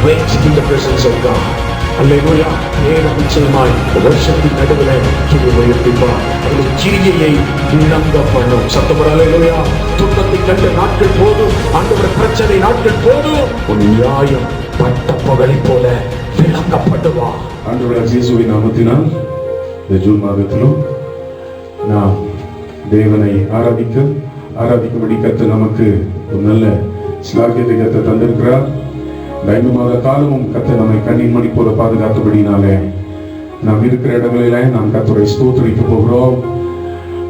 wait in the presence of God. அல்லேலூயா. நேரம் நிச்சயமாய் வருஷத்தின் நடுவில் கிரி உயர்த்திப்பார். அவருடைய கிரியையை விளங்க பண்ணும். சத்தப்பட அல்லேலூயா. துன்பத்தை கண்ட நாட்கள் போதும், ஆண்டவருடைய பிரச்சனை நாட்கள் போதும், உன் நியாயம் பட்ட பகலை போல விளங்கப்படுவா. ஆண்டவராகிய இயேசுவின் நாமத்தினால் இந்த ஜூன் மாதத்திலும் நாம் தேவனை ஆராதிக்கும்படி கர்த்தர் நமக்கு ஒரு நல்ல ஸ்லாக்கியத்தை கர்த்தர் தந்திருக்கிறார். 5 மாத காலமும் கர்த்தர் நம்மை கண்ணின் மணி போல பாதுகாத்தபடினாலே நாம் இருக்கிற இடங்களிலே நாம் கர்த்தரை ஸ்தோத்திரிக்க போகிறோம்.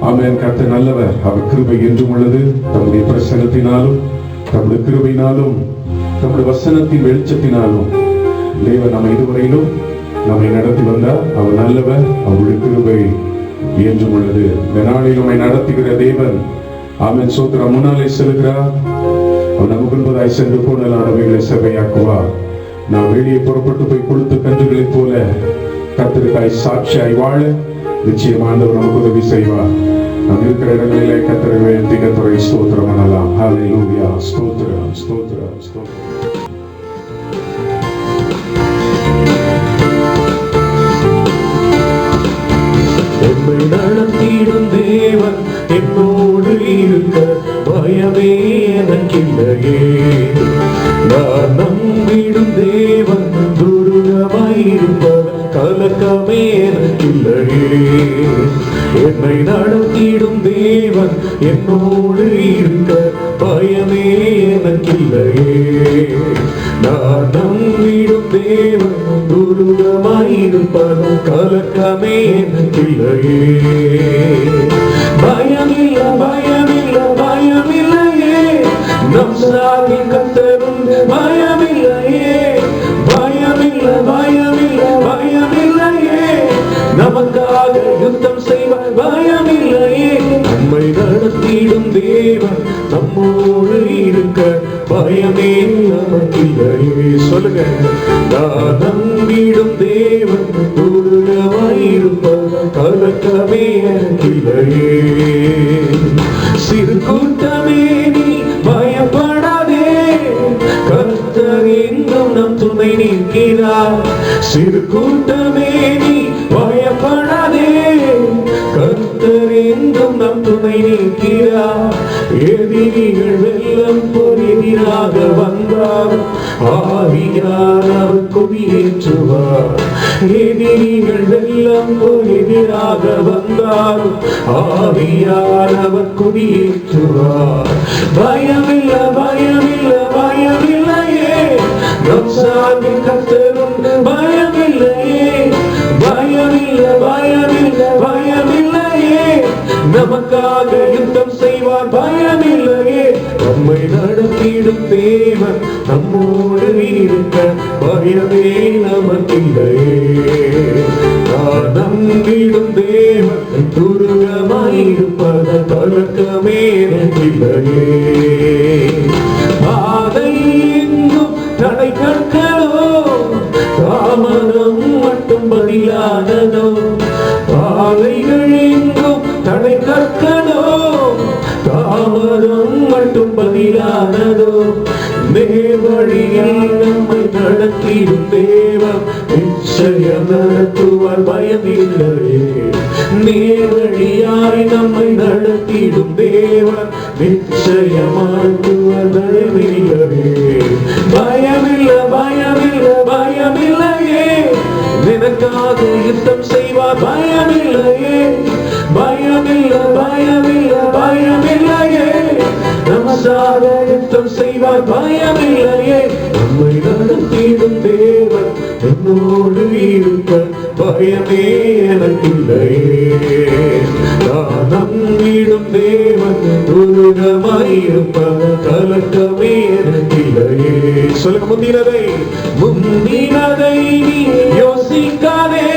ஆமென். கர்த்தர் நல்லவர், அவர் கிருபை என்றும் உள்ளது. தம்முடைய பிரசன்னத்தினாலும் தம்முடைய கிருபையினாலும் தம்முடைய வசனத்தின் வெளிச்சத்தினாலும் தேவன் நம்மை இதுவரையிலும் நம்மை நடத்தி வந்தார். அவர் நல்லவர், அவருடைய கிருபை என்றும் உள்ளது. இந்த நாளில் நம்மை நடத்துகிற தேவன் ஆமென் சோத்திரம் முன்னாலே செல்கிறார். அவர் நமக்கு முன்பதாய் சென்று போனலானவைகளை சபையாக்குவார். நாம் வெளியே புறப்பட்டு போய் கொளுத்து கன்றுகளைப் போல கர்த்தருக்காய் சாட்சியாய் வாழ நிச்சயமானவர் நமக்கு உதவி செய்வார். நாம் இருக்கிற இடங்களிலே கர்த்தரை உயர்த்தி கர்த்தரை ஸ்தோத்திரம் பண்ணலாம். ஹல்லேலூயா. ஸ்தோத்திரம் ஸ்தோத்திரம் ஸ்தோத்திரம். என்னை நடத்திடும் தேவன் என்னோடு இருக்க பயமே எனக்கில்லையே. நான் நம்பிடும் தேவன் துருகமாயிருப்பவர் கலக்கமே எனக்கில்லையே. என்னை நடத்திடும் தேவன் என்னோடு இருக்க பயமே எனக்கில்லையே. நான் நம்பிடும் தேவன் துருகமாயிருப்பவர் கலக்கமே எனக்கில்லையே. பயமில்ல பயமில்ல பயமில்லையே, நம் சாமி கர்த்தரும் பயமில்லையே. பயமில்ல பயமில்ல பயமில்லையே, நமக்காக யுத்தம் செய்வார் பயமில்லையே. நம்மை நடத்திடும் தேவன் நம்மோடு இருக்க பயமே நமக்கில்லையே. சொல்லுங்க. நான் நம்பிடும் தேவன் துருகமாயிருப்பவர் கலக்கமே எனக்கில்லையே. சிறு கூட்டமே நீ பயப்படாதே, கர்த்தர் எங்கும் நம் துணை நிற்கிறார். சிறு கூட்டமே நீ பயப்படாதே, கர்த்தர் எங்கும் நம் துணை நிற்கிறார். எதிரிகள் வெள்ளம் போல் எதிராக வந்தார், ஆவியார் அவர் கொடியேற்றுவார். எதிரிகள் வெள்ளம் போல் எதிராக வந்தார், ஆவியார் அவர் கொடியேற்றுவார். பயமில்ல பயமில்ல பயமில்லையே, நம் சாமி கர்த்தரும் பயமில்லையே. பயமில்ல பயமில்ல பயமில்லையே, நமக்காக யுத்தம் செய்வார் பயமில்லையே. நம்மை நடத்திடும் தேவன் நம்மோடு இருக்க பயமே நமக்கில்லையே. நான் நம்பிடும் தேவன் துருகமாயிருப்பத கலக்கமே எனக்கில்லையே. பாதை எங்கும் தடை கற்களோ, தாமதம் மட்டும் பதிலானதோ. பாதைகள் எங்கும் தடை கற்களோ, தாமதம் மட்டும் பதிலானதோ. நேர்வழியில் நம்மை நடத்திடும் தேவன் நிச்சயம் நடத்துவார் பயமில்லையே. நேர்வழியாய் நம்மை நடத்திடும் தேவன் நிச்சயம் நடத்துவார் பயமில்லையே. பயமில்ல பயமில்ல பயமில்லையே, நினக்காக யுத்தம் செய்வார் பயமில்லையே. பயமில்ல பயமில்ல பயமில்லையே, நமக்காக யுத்தம் செய்வார் பயமில்லையே. நம்மை நடத்திடும் தேவன் என்னோடு இருக்க பயமே எனக்கில்லையே. நான் நம்பிடும் தேவன் துருகமாயிருப்பவர் கலக்கமே எனக்கில்லையே. சொல்லுங்க. முந்தினதை நீ யோசிக்காதே,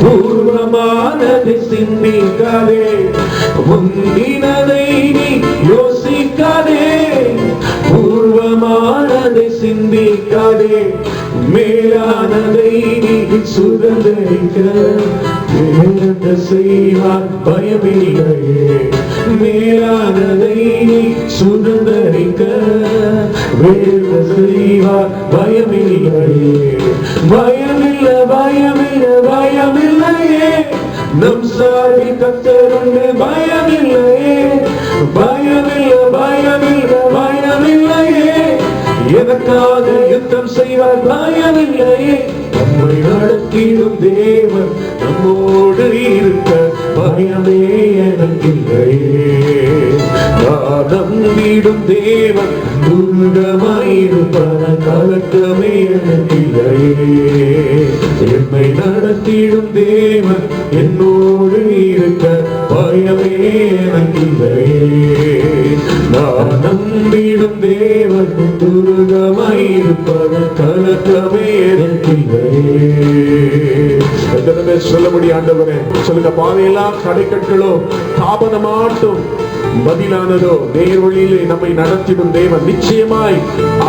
பூர்வமானதை சிந்திக்காதே. முந்தினதை நீ யோசிக்காதே, பூர்வமானதை சிந்திக்காதே. மேலானதை நீ சுதந்திரிக்க செய்வார் பயமில்லையே. மேலானதை நீ சுதந்திரிக்க வேறு செய்வார் பயமில்லையே, பயமில்லை பயமில்லை பயமில்லையே, நம் சாரி கத்தருண்டு பயமில்லையே, பயமில்லை பயமில்லை பயமில்லையே, எனக்காக யுத்தம் செய்வார் பயமில்லையே, நம்மை நடத்திடும் தேவன் நம்மோடு இருக்க பயமே எனக்கில்லையே, நம்பிடும் தேவன் துர்கமாயிருப்பன கலக்கமே எனக்கில்லையே, என்னை நடத்திடும் தேவன் என்னோடு இருக்க பயமே எனக்கில்லையே, நான் நம்பிடும் தேவன் துர்கமாயிருப்பன கலக்கமே எனக்கில்லையே. எத்தனை பேர் சொல்ல முடியும் ஆண்டவரே? சொல்லுங்க. பாதையெல்லாம் தடைக்கற்களோ தாபனமாட்டும் பதிலானதோ நேர் வழியிலே நம்மை நடத்திடும் தேவன் நிச்சயமாய்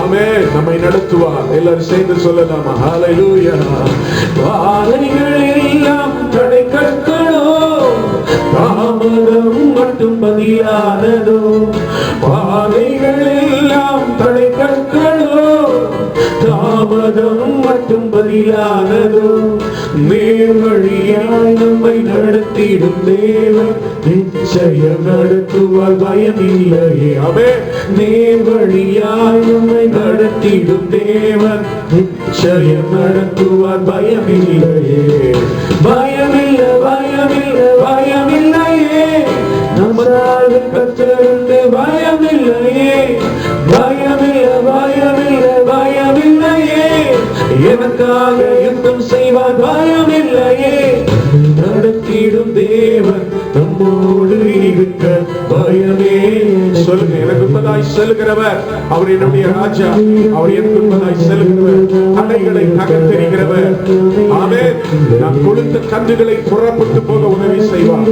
ஆமென் நம்மை நடத்துவார். எல்லாரும் சேர்ந்து சொல்லலாமா? ஹல்லேலூயா. பாதைகள் எல்லாம் தடைக்கற்களோ தாமதம் மட்டும் பதிலானதோ, பாதைகள் எல்லாம் தடைக்கற்களோ தாமதம் மட்டும் பதிலானதோ, நேர் வழியாய் நம்மை நடத்திடும் தேவன் நிச்சயம் நடத்துவார் பயமில்லையே. ஆமென். நேர் வழியாய் நம்மை நடத்திடும் தேவன் நிச்சயம் நடத்துவார் பயமில்லையே, பயமில்லை பயமில்லை பயமில்லையே, நம்மால் கத்தருண்டு பயமில்லையே, பயமில்லை பயமில்லை பயமில்லையே, எனக்காக யுத்தம் செய்வார் பயமில்லையே, நடத்திடும் தேவன் நம்மோடு இருக்க பயமே. சொல்லுங்க. எனக்கு முன்பதாய் செல்கிறவர் அவர் என்னுடைய ராஜா, அவர் எனக்கு முன்பதாய் செல்கிறவர், தடைகளை நகர்த்தெறிகிறவர். ஆமென். நான் கொடுத்த கன்றுகளை புறப்பட்டு போக உதவி செய்வார்.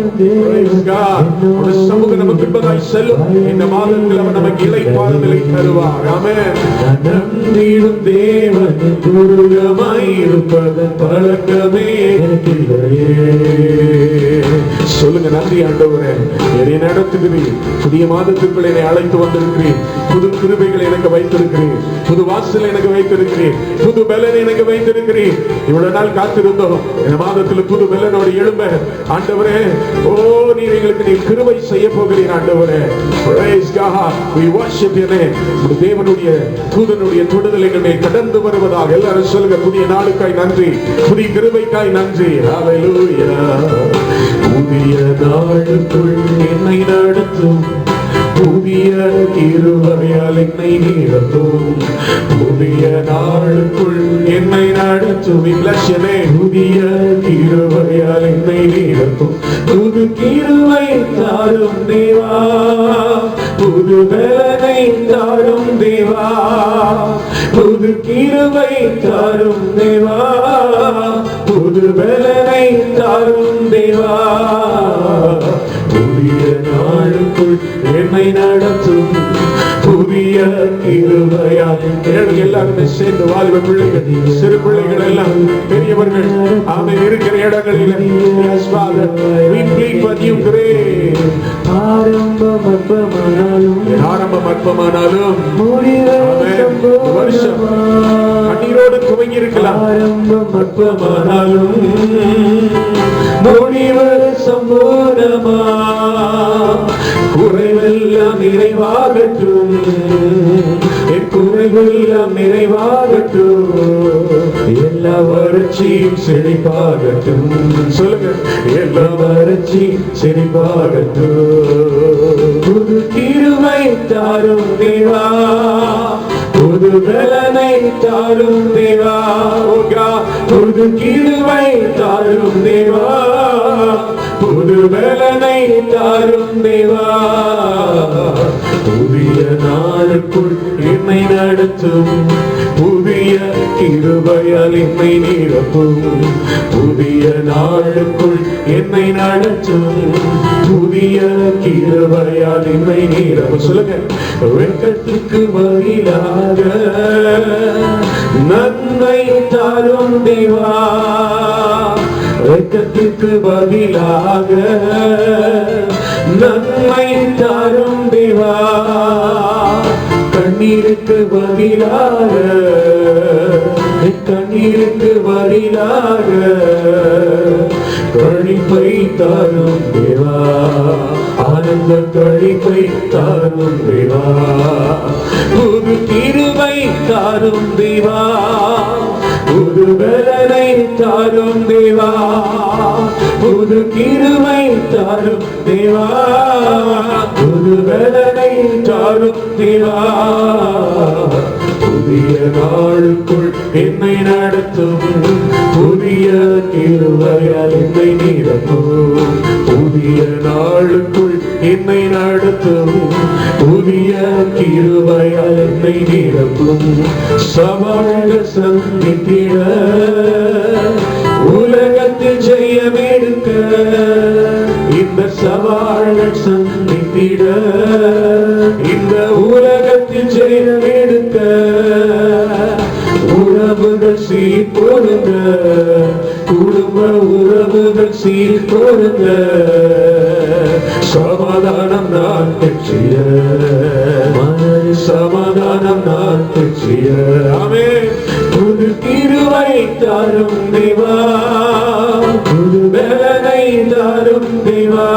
ஒரு சமூகம் நமக்கு முன்பதாய் செல்லும். இந்த மாதத்தில் அவர் நமக்கு இளைப்பாறுதலை தருவார். ஆமென். நம்பிடும் தேவன் துர்கமாயிருப்பது பழக்கமே எனக்கில்லையே. சொல்லுங்க. நன்றி ஆண்டவரே, என்னை நடத்துகிறீர், புதிய மாதத்திற்குள் என்னை அழைத்து வந்திருக்கிறீர், புது கிருபைகளை எனக்கு வைத்திருக்கிறீர், புது வாசல் எனக்கு வைத்திருக்கிறீர், புது பலன் எனக்கு வைத்திருக்கிறீர். இவ்வளவு நாள் காத்திருந்தோம். இந்த மாதத்தில் புது பலனோடு எழும்ப ஆண்டவரே, ஓ நீர் எங்களுக்கு நீ கிருபை செய்ய போகிறீர் ஆண்டவரே. Praise God. We worship your name. தேவனுடைய தூதனுடைய தொடுதல் எங்களை கடந்து வருவதாக எல்லாரும் சொல்லுங்க. புதிய நாளுக்காய் நன்றி, புதிய கிருபைக்காய் நன்றி. ஹல்லேலூயா. புதிய நாளுக்குள் என்னை நடத்தும், புதிய கிருபையால் என்னை நிரப்பும், புதிய நாளுக்குள் என்னை நடத்தும். புதிய கிருபையால் என்னை நிரப்பும், புது கிருபை தாரும் தேவா, புது பலனை தாரும் தேவா, புது கிருபை தாரும் தேவா, புது பலனை தாரும் தேவா, புதிய நாளுக்குள் என்னை நடத்தும், புதிய கிருபையால். எல்லாருமே சேர்ந்து வாலிப பிள்ளைகள், சிறு பிள்ளைகள் எல்லாம் பெரியவர்கள் ஆமென் இருக்கிற இடங்களில் ஆரம்பம் அற்பமானாலும் வருஷம் கண்ணீரோடு துவங்கி இருக்கலாம். ஆரம்பம் அற்பமானாலும் முடிவு சம்பூர்ணமா, குறைவெல்லாம் நிறைவாகட்டும், என் குறைவெல்லாம் நிறைவாகட்டும், எல்லா வறட்சியும் செழிப்பாகட்டும். சொல்லுங்க. எல்லா வறட்சியும் செழிப்பாகட்டும், புது கிருபை தாரும் தேவா, புது பலனை தாரும் தேவா, புது கிருபை தாரும் தேவா, புது பலனை தாரும் தேவா, புதிய நாளுக்குள் என்னை நடத்தும், புதிய கிருபையால் என்னை நிரப்பும், புதிய நாளுக்குள் என்னை நடத்தும், புதிய கிருபையால் என்னை நிரப்பும். சொல்லுங்க. வெட்கத்துக்கு பதிலாக நன்மை தாரும் தேவா, வெட்கத்துக்கு பதிலாக நன்மை தாரும் தேவா, கண்ணீருக்கு பதிலாக, கண்ணீருக்கு பதிலாக கழிப்பை தாரும் தேவா, ஆனந்த கழிப்பை தாரும் தேவா, புது கிருபை தாரும் தேவா, புது பலனை தாரும் தேவா, புது கிருபை தாரும் தேவா, புது பலனை தாரும் தேவா, புதிய நாளுக்குள் என்னை நடத்தும், புதிய கிருபையால் என்னை நிரப்பும், புதிய நாளுக்குள் என்னை நடத்தும், புதிய கிருபையால் என்னை நிரப்பும், சவால்கள் சந்தித்திட உலகத்தில் ஜெயமெடுக்க, இந்த சவால்கள் சந்தித்திட இந்த உலகத்தில் ஜெயமெடுக்க, உறவுகள் சீர்பொருங்க, குடும்ப உறவுகள் சீர்பொருங்க, சமாதானம் நான் பெற்றிய, சமாதானம் நான் பெற்றிய, ஆமென். புது கிருபை தாரும் தேவா, புது பலனை தாரும் தேவா,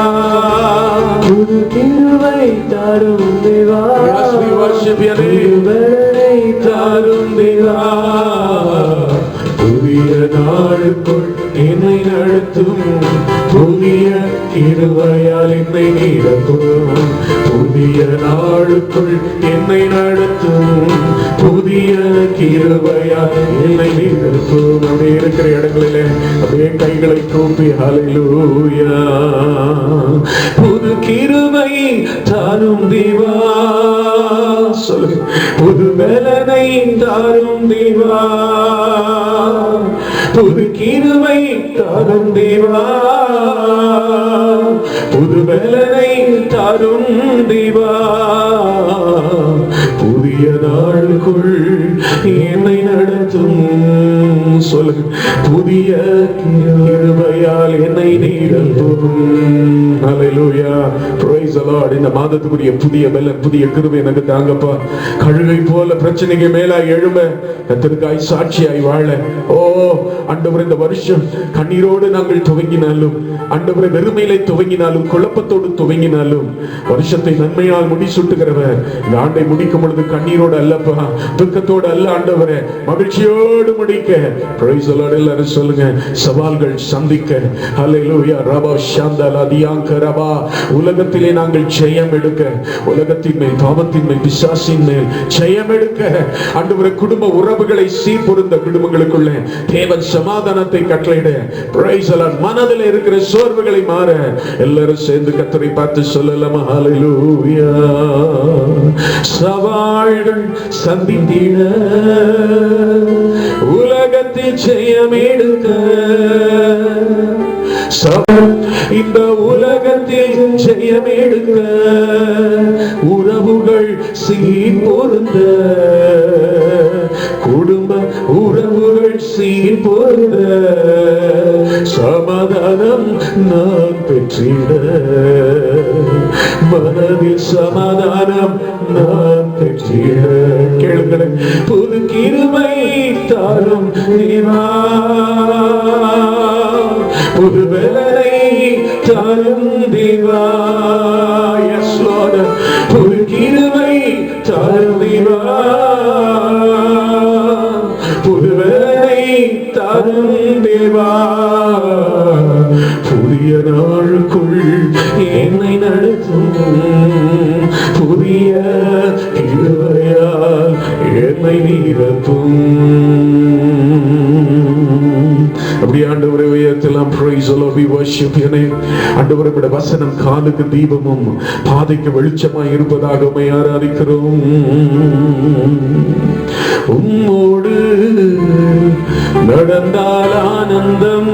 புது கிருபை தாரும் தேவா, புது பலனை தாரும் தேவா, புதிய நாளுக்குள் என்னை நடத்தும், புதிய கிருபையால் என்னை நிரப்பும், புதிய நாளுக்குள் என்னை நடத்தும், புதிய கிருபையால் என்னை நிரப்பும். அப்படியே இருக்கிற இடங்களிலே அப்படியே கைகளை கூப்பி ஹல்லேலூயா. புது கிருபை தாரும் தேவா, சொல்லு, புது பலனை தாரும் தேவா, புது கிருபை தாரும் தேவா, புது பலனை தாரும் தேவா, புதிய நாளுக்குள் என்னை நடத்தும், சொல்லு, புதிய கிருபையால் என்னை நிரப்பும். ஹல்லேலூயா, பிரைஸ் தி லார்ட். இந்த மாதத்துக்குரிய புதிய பலன், புதிய கிருபை எனக்கு தாங்கப்பா. கழுகை போல பிரச்சனைக்கு மேலாய் எழும்ப, கர்த்தருக்காய் சாட்சியாய் வாழ. ஓ ஆண்டவரே, இந்த வருஷம் கண்ணீரோடு நாங்கள் துவங்கினாலும், ஆண்டவரே வெறுமையிலே துவங்கினாலும், குழப்பத்தோடு துவங்கினாலும், வருஷத்தை நன்மையால் முடிசூட்டுகிறவர் இந்த ஆண்டை முடிக்கும் பொழுது கண்ணீரோடு அல்லப்பா, துக்கத்தோடு அல்ல ஆண்டவரே, மகிழ்ச்சியோடு முடிக்க. Praise the Lord. எல்லாரும் சொல்லுங்க, சவால்கள் சந்திக்க. ஹல்லேலூயா. ரபா ஷாந்தலா தியாங்க ரபா. உலகத்திலே நாங்கள் ஜெயம் எடுக்க, உலகத்தின் மேல், பாவத்தின் மேல், பிசாசின் மேல் ஜெயம் எடுக்க, ஆண்டவரே குடும்ப உறவுகளை சீர்பொருந்த குடும்பங்களுக்குள்ளே தேவன் சமாதானத்தை கட்டளையிட. Praise the Lord. மனதில் இருக்கிற சோர்வுகளை மாற எல்லாரும் சேர்ந்து கர்த்தரை பார்த்து சொல்லலாம், ஹல்லேலூயா. சவால்கள் சந்தித்திட உலகத்தில் ஜெயம் எடுக்க, இந்த உலகத்தில் ஜெயம் எடுக்க, உறவுகள் சீர்பொருந்த, குடும்ப உறவுகள் சீர்பொருந்த, சமாதானம் நான் பெற்றிட, மனதில் சமாதானம் நான் பெற்றிட. கேளுங்களேன், புது கிருபை தாரும் தேவா, புது பலனை தாரும் தேவா. S Lord. புது கிருபை தாரும் தேவா, புது பலனை தாரும் தேவா, புதிய நாளுக்குள் என்னை நடத்தும், புதிய கிருபையால் என்னை நிரப்பும். அப்படி ஆண்டவரை உயர்த்தலாம். Praise the Lord. We worship your name. ஆண்டவரே, உம்முடைய வசனம் காலுக்கு தீபமும் பாதைக்கு வெளிச்சமாய் இருப்பதாக உம்மை ஆராதிக்கிறோம். உம்மோடு நடந்தால் ஆனந்தம்,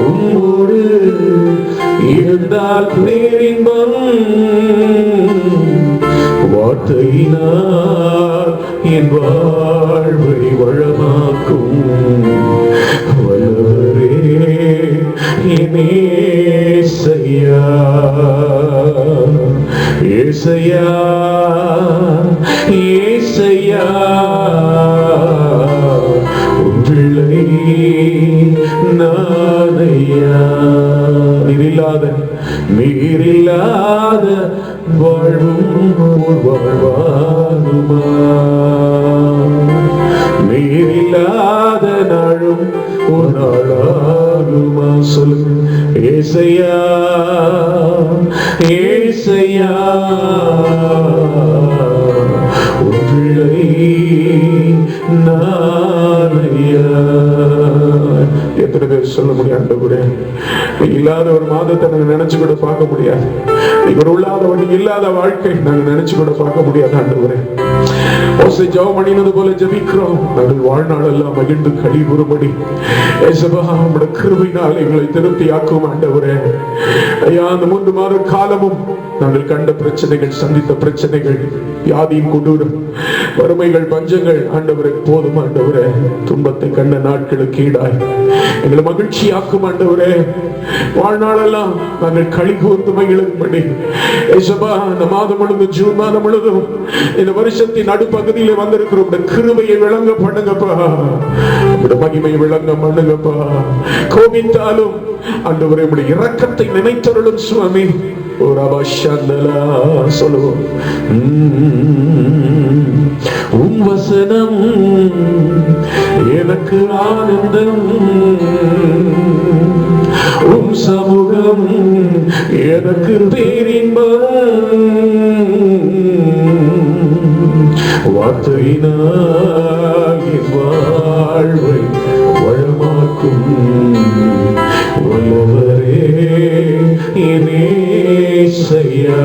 உம்மோடு இருந்தால் பேரின்பம், வார்த்தையினால் என் வாழ்வை வளமாக்கும் வல்லவரே என் ஏசையா, ஏசையா சொல்ல முடியாது. ஆண்டவரே, நீங்க இல்லாத ஒரு மாதத்தை நாங்க நினைச்சு கூட பார்க்க முடியாது. நீங்க நீங்க இல்லாத வாழ்க்கை நாங்க நினைச்சு கூட பார்க்க முடியாது. ஆண்டவரே, ஓசை ஜெபம் பண்ணினது போல ஜெபிக்கிறோம். நாங்கள் வாழ்நாள் எல்லாம் மகிழ்ந்து களி கூறும்படி உம்முடைய கிருபையினால் எங்களை திருப்தி ஆக்கும். ஆண்டவரே, ஐயா, அந்த 3 மாத காலமும் நாங்கள் கண்ட பிரச்சனைகள், சந்தித்த பிரச்சனைகள், வியாதியின் கொடூரம், வறுமைகள், பஞ்சங்கள், ஆண்டவரே போதும். ஆண்டவரே, துன்பத்தை கண்ட நாட்களுக்கு ஈடாய் எங்களை மகிழ்ச்சியாக்கும். ஆண்டவரே, வாழ்நாளெல்லாம் நாங்கள் களி கூர்ந்து மகிழும்படி இந்த மாதம் முழுதும், ஜூன் மாதம் முழுதும், இந்த வருஷத்தின் நடுப்பகுதியில வந்திருக்கிற கிருபையை விளங்க பண்ணுங்கப்பா, மகிமையை விளங்க பண்ணுங்கப்பா. கோபித்தாலும் ஆண்டவரே உம்முடைய இரக்கத்தை நினைத்தருளும் சுவாமி. ஒரு அபாஷந்தலா சொல்லுவோம். உம் வசனம் எனக்கு ஆனந்தம், உம் சமூகம் எனக்கு பேரின்பம், வார்த்தையினால் என் வாழ்வை வளமாக்கும் வல்லவரே இயேசையா.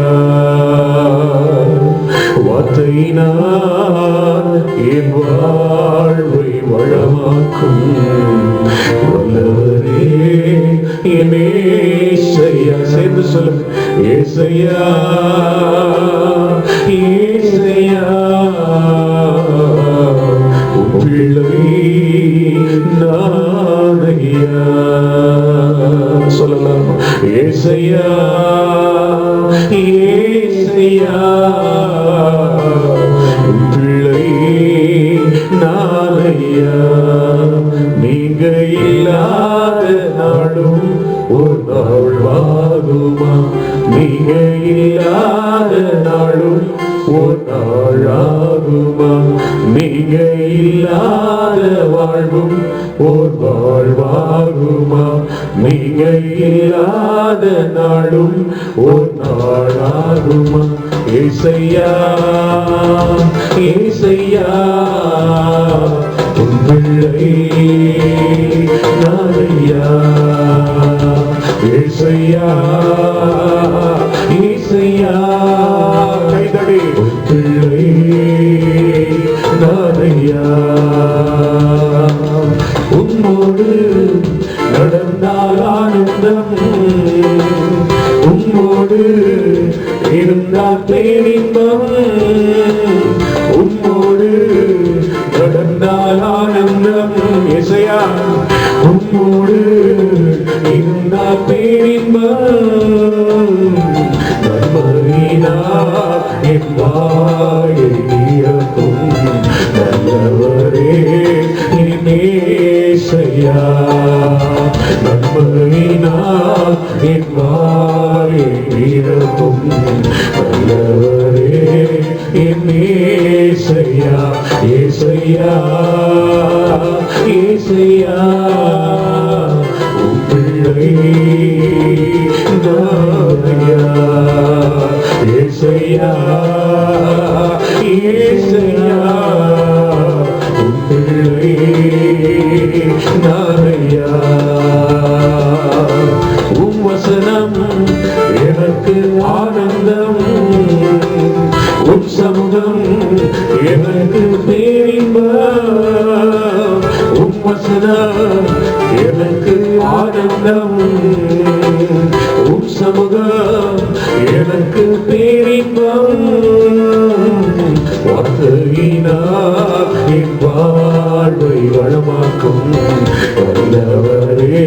வார்த்தையினால் என் வாழ்வை வளமாக்கும் வல்லவரே இயேசையா. சேர்ந்து சொல்லுங்க. இயேசையா, இயேசையா, உம் பிள்ளை நானையா. சொல்லலாம். ஏசையா, ஏசையா, உம் பிள்ளை நானையா. நீங்க இல்லாத நாடும் ஒரு நாள் வாகுமா? நீங்க இல்லாத நாடும் ஒரு நாள் ஆகுமா? நீங்க இல்லாத வாழ்வும் ஒரு வாழ்வாகுமா? நீங்க இல்லாத நாடும் ஒரு நாள் ஆகுமா? ஏசையா, ஏசையா, உம் பிள்ளை நானையா. ஏசையா, ஏசையா, கைதடி. உம் பிள்ளை நானையா. உம்மோடு நடந்தால் ஆனந்தம், உம்மோடு இருந்தால் பேரின்பம், உம்மோடு நடந்தால் ஆனந்தம். இசையா, உம்மோடு இருந்தால் பேரின்பம், நன்மறினா என் வாயை நீரக்கும் நல்லவரே இயேசையா. நன்மறினா என் வாயை நீரக்கும் நல்லவரே இயேசையா. ஏசையா, ஏசையா, உம் பிள்ளை நானையா. ஏசையா, ஏசையா, உம் பிள்ளை நானையா. உம் வசனம் எனக்கு ஆனந்தம், உம் சமூகம் எனக்கு பேரின்பம். உம் வசனம் எனக்கு ஆனந்தம், உம் சமூகம் எனக்கு பேரின்பம். வார்த்தையினால் என் வாழ்வை வளமாக்கும் வல்லவரே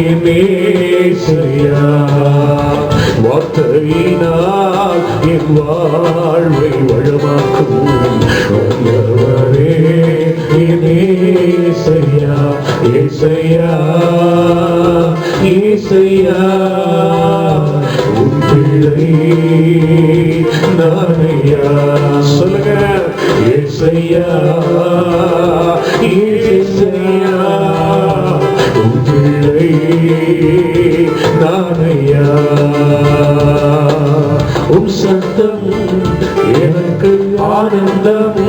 இயேசையா. வார்த்தையினால் என் வாழ்வை வளமாக்கும் வல்லவரே இயேசையா. ஏசையா, ஏசையா, உம் பிள்ளை நானையா. சொல்லுங்க. ஏசையா, ஏசையா, உம் பிள்ளை நானையா. உம் சத்தம் எனக்கு ஆனந்தம்,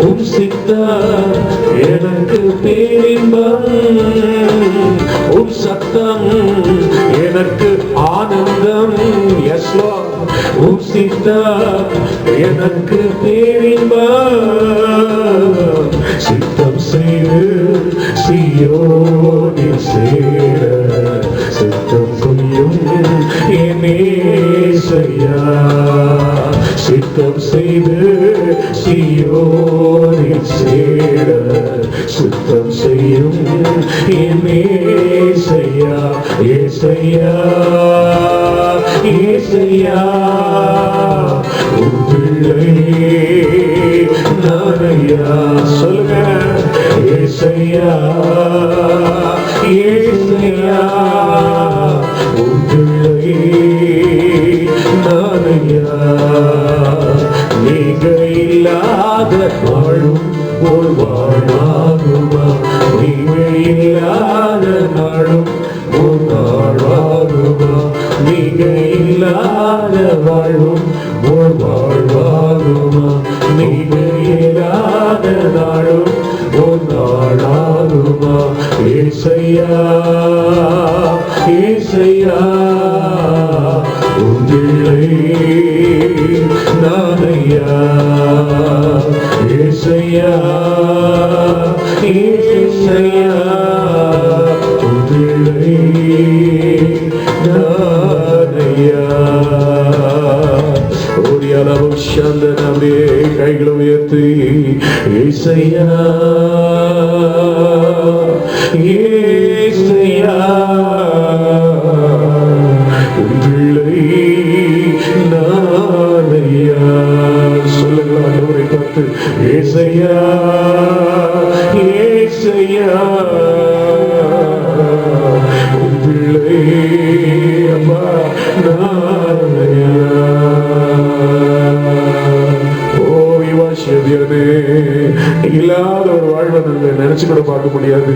உம் சித்தம் எனக்கு எனக்கு பேரின்பம், உம் சத்தம் எனக்கு ஆனந்தம். Yes Lord, உம் சித்தம் எனக்கு பேரின்பம். சித்தம் செய்து சீயோனில் சேர சித்தம் செய்யும் என் இயேசையா. சித்தம் செய்து சீயோனில் சேர சித்தம் செய்யும் என் இயேசையா. இயேசையா, இயேசையா, உம் பிள்ளை நானையா. சொல்லுங்க, இயேசையா, இயேசையா, உம் பிள்ளை நானையா. நீங்க இல்லாத வாழும் ஒரு வாழ்வாகுமா? நீங்க இல்லாத நாளும் ஒரு நாளாகுமா? நீங்க இல்லாத வாழும் ஒரு வாழ்வாகுமா? நீங்க இல்லாத நாளும் ஒரு நாளாகுமா? ஏசையா, ஏசையா, உம் பிள்ளை நானையா. ஏசையா, ஏசையா, உம் பிள்ளை நானையா. ஒரு அளவும் சந்தனமே கைகளை உயர்த்தி ஏசையா, ஏசையா, உம் பிள்ளை நானையா. சொல்லுங்களா ஆண்டவரை பார்த்து, ஏசையா, ஏசையா, உம் பிள்ளை அப்பா நானையா. இல்லாத ஒரு வாழ்வை நாங்கள் நினைச்சு கூட பார்க்க முடியாது.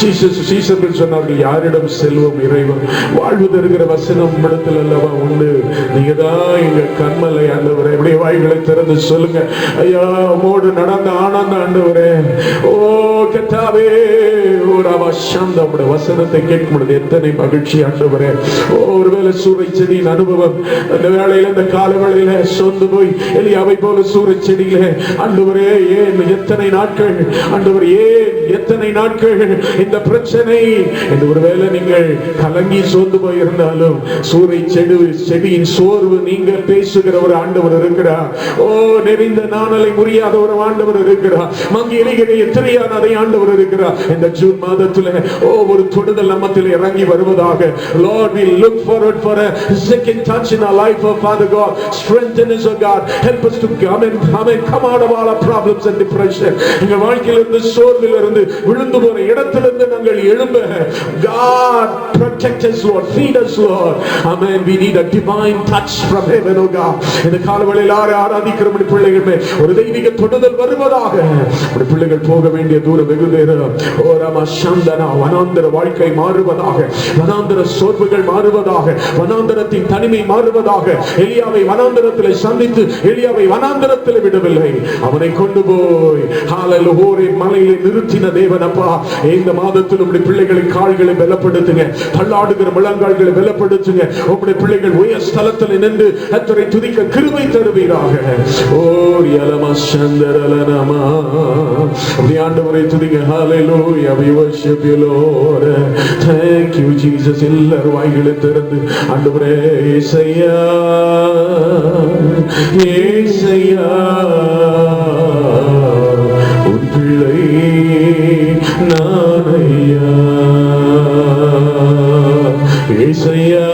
சீசர்கள் சொன்னார்கள், யாரிடம் செல்வம் இறைவன்? வாழ்வு தருகிற வசனம் இடத்துல அல்லவா உண்டு. நீங்க தான் எங்க கண்மலை ஆண்டவரே. எப்படியே வாய்களை திறந்து சொல்லுங்க, ஐயா உமோடு நடந்த ஆனந்த ஆண்டவரே. ஓ கர்த்தாவே, வசனத்தை கேட்கும் பொழுது எத்தனை மகிழ்ச்சி ஆண்டவரே. ஒருவேளை சூறை செடியின் அனுபவம் அந்த வேளையில, இந்த கால வேளையில சொந்து போய் எலியாவை போல சூறை செடியில ஆண்டவரே, ஏன் எத்தனை நாட்கள் ஆண்டவர், ஏன் எத்தனை நாட்கள் இந்த பிரச்சனை என்று ஒருவேளை நீங்கள் கலங்கி சோர்ந்து போயிருந்தாலும், சூறை செடியின் சோர்வு நீங்க பேசுகிற ஒரு ஆண்டவர் இருக்கிறார். ஓ நெறிந்த நாணலை முறியாத ஒரு ஆண்டவர் இருக்கிறார். மங்கி எலிகளை எத்தனையான அதை ஆண்டவர் இருக்கிறார். இந்த ஜூன் மாதத்துல ஒரு தொடுதல் நம்மத்தில் இறங்கி வருவதாக. Lord, we look forward for a second touch in our life, oh Father God. Strengthen us, oh God. Help us to come out of all our problems and depression. எங்கள் வாழ்க்கையிலிருந்து, சோர்விலிருந்து, விழுந்து போற இடத்திலிருந்து நாங்கள் எழும்ப. God, protect us, Lord. Feed us, Lord. Amen. We need a divine touch from heaven, oh God. இந்த காலவெளியில் ஆராதிக்கிற பிள்ளைகள் ஒரு தெய்வீக தொடுதல் வருவதாக. பிள்ளைகள் போக வேண்டிய தூரம் வெகு நேரம். ஓ ராமா சந்தனா, வனாந்தர வாழ்க்கை மாறுவதாக, வனாந்தர சோர்வுகள் மாறுவதாக, வனாந்தரத்தின் தனிமை மாறுவதாக. எலியாவை வனாந்தரத்தில் சந்தித்து எலியாவை வனாந்தரத்தில் விடவில்லை, அவனை கொண்டு போய் ஹalleluya மலையிலே நிறுத்தின தேவனப்பா. இந்த மாதத்தில் உம்முடைய பிள்ளைகளின் கால்களை பலப்படுத்துங்க, தள்ளாடுகிற முழங்கால்களை பலப்படுத்துங்க. உம்முடைய பிள்ளைகள் உயர் ஸ்தலத்தில் நின்று கர்த்தரை துதிக்க கிருபை தருவீராக. ஓ யலமா சந்தரலனமா, ஆண்டவரை துதிங்க. ஹalleluya, we worship you Lord. Thank you Jesus. எல்லாரும் வாய்களை திறந்து ஆண்டவரே, இயேசையா, இயேசையா, உன் பிள்ளை நானையா. இயேசையா,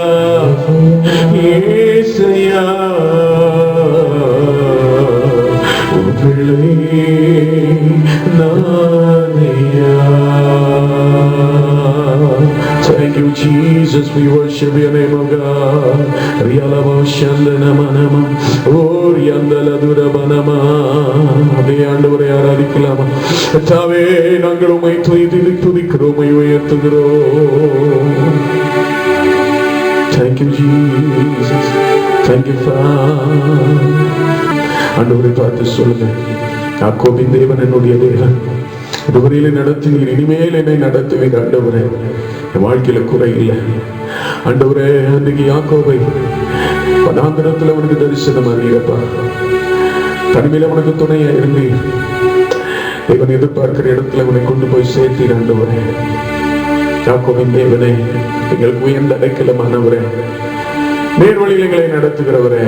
இயேசையா, உன் பிள்ளை நானையா. Thank you Jesus, we worship your name, O God. Riyalava shandanama, oh riyandala durabanama. Adhe ஆண்டவரை ஆராதிக்கலாமா? கர்த்தாவே, நாங்கள் உம்மை துதிக்கிறோம், உம்மை உயர்த்துகிறோம். Thank you Jesus, thank you Father. ஆண்டவரை பார்த்து சொல்லுங்க, யாக்கோபின் தேவன் என்னுடைய தேவன், இதுவரையில நடத்தினீர், இனிமேல் என்னை நடத்துவீர் ஆண்டவரே. என் வாழ்க்கையில குறை இல்லை ஆண்டவரே. அன்றைக்கு யாக்கோபை வனாந்திரத்துல உனக்கு தரிசனம் அறியப்பா, தனிமையில உனக்கு துணையா இருந்தீர். தேவன் எதிர்பார்க்கிற இடத்துல உன்னை கொண்டு போய் சேர்த்தீர் ஆண்டவரே. யாக்கோபின் தேவனே, எங்களுக்கு உயர்ந்த அடைக்கலமானவரே, நேர்வழியில் எங்களை நடத்துகிறவரே,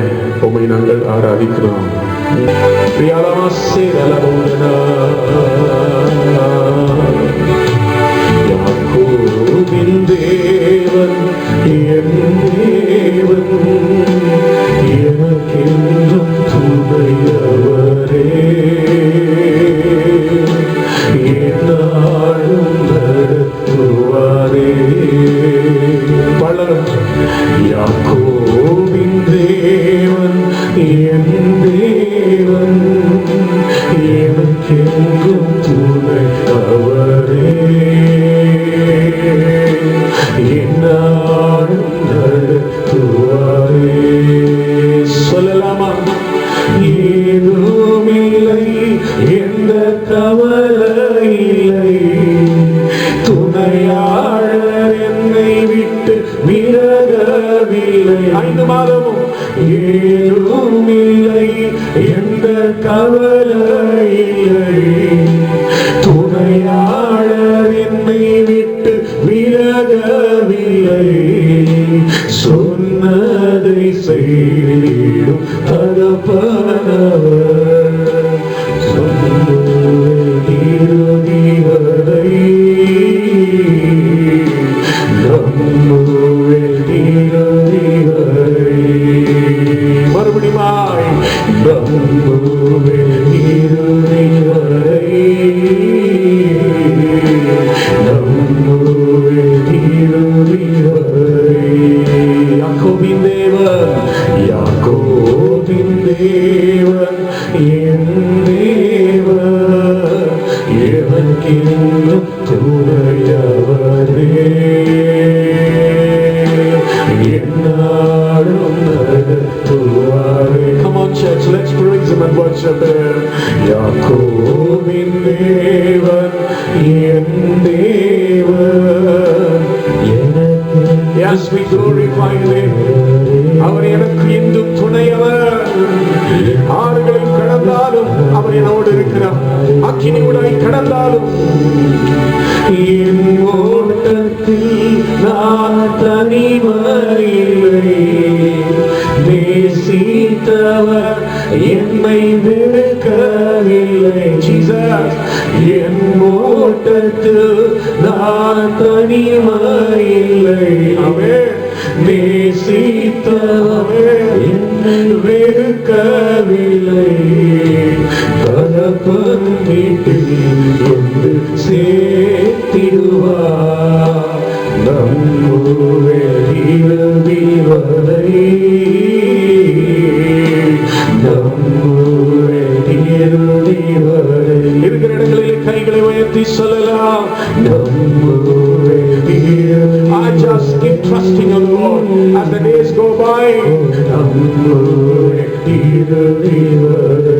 உம்மை நாங்கள் ஆராதிக்கிறோம். யாக்கோபின் தேவன் என் தேவன், எனக்கென்றும் துணையவரே, என்னாலும் நடத்துவாரே. பலரும் யாக்கோபின் தேவன் என் தேவன், எனக்கென்றும் துணையவரே, என்னாலும் நடத்துவாரே. சொல்லலாமா? ஏதுமில்லை, எந்த கவலை இல்லை, துணையாளர் என்னை விட்டு விலகவில்லை. 5 மாதமும் ஏதுமில்லை, எந்த கவலை இல்லை, துணையாளர் என்னை விட்டு விலகவில்லை, சொன்னதை செய்திடும் தகப்பனவர், இறுதிவரை நம்புவேன், இறுதிவரை. மறுபடியுமாய் நம்புவேன், இறுதிவரை நம்புவேன், இறுதிவரை. யாக்கோபின் தேவன், யாக்கோபின் தேவன் என் தேவன், எனக்கென்றும் துணையவரே, என்னாலும் நடத்துவாரே. Come on church, let's praise him and worship him. யாக்கோபின் தேவன் என் தேவன், yes we glorify him. அவர் எனக்கு என்றும் துணையவர். ஆறுகளையும் கடந்தாலும் அவர் என்னோடு இருக்கிறார், அக்கினி உடலை கடந்தாலும். என் ஓட்டத்தில் நான் தனிமையில்லை, நேசித்தவர் என்னை வெறுக்கவில்லை. ஜீசஸ், என் ஓட்டத்தில் நான் தனிமையில்லை, ஆமென். நேசித்தவர் என்னை வெறுக்கவில்லை, தகப்பன் வீட்டில் கொண்டு சேர்த்திடுவார், நம்புவேன் இறுதிவரை, நம்புவேன் இறுதிவரை. இருக்கிற இடங்களில் கைகளை உயர்த்தி சொல்லலாம், நம்புவேன். I just keep trusting on the Lord as the days go by. நம்புவேன் இறுதிவரை,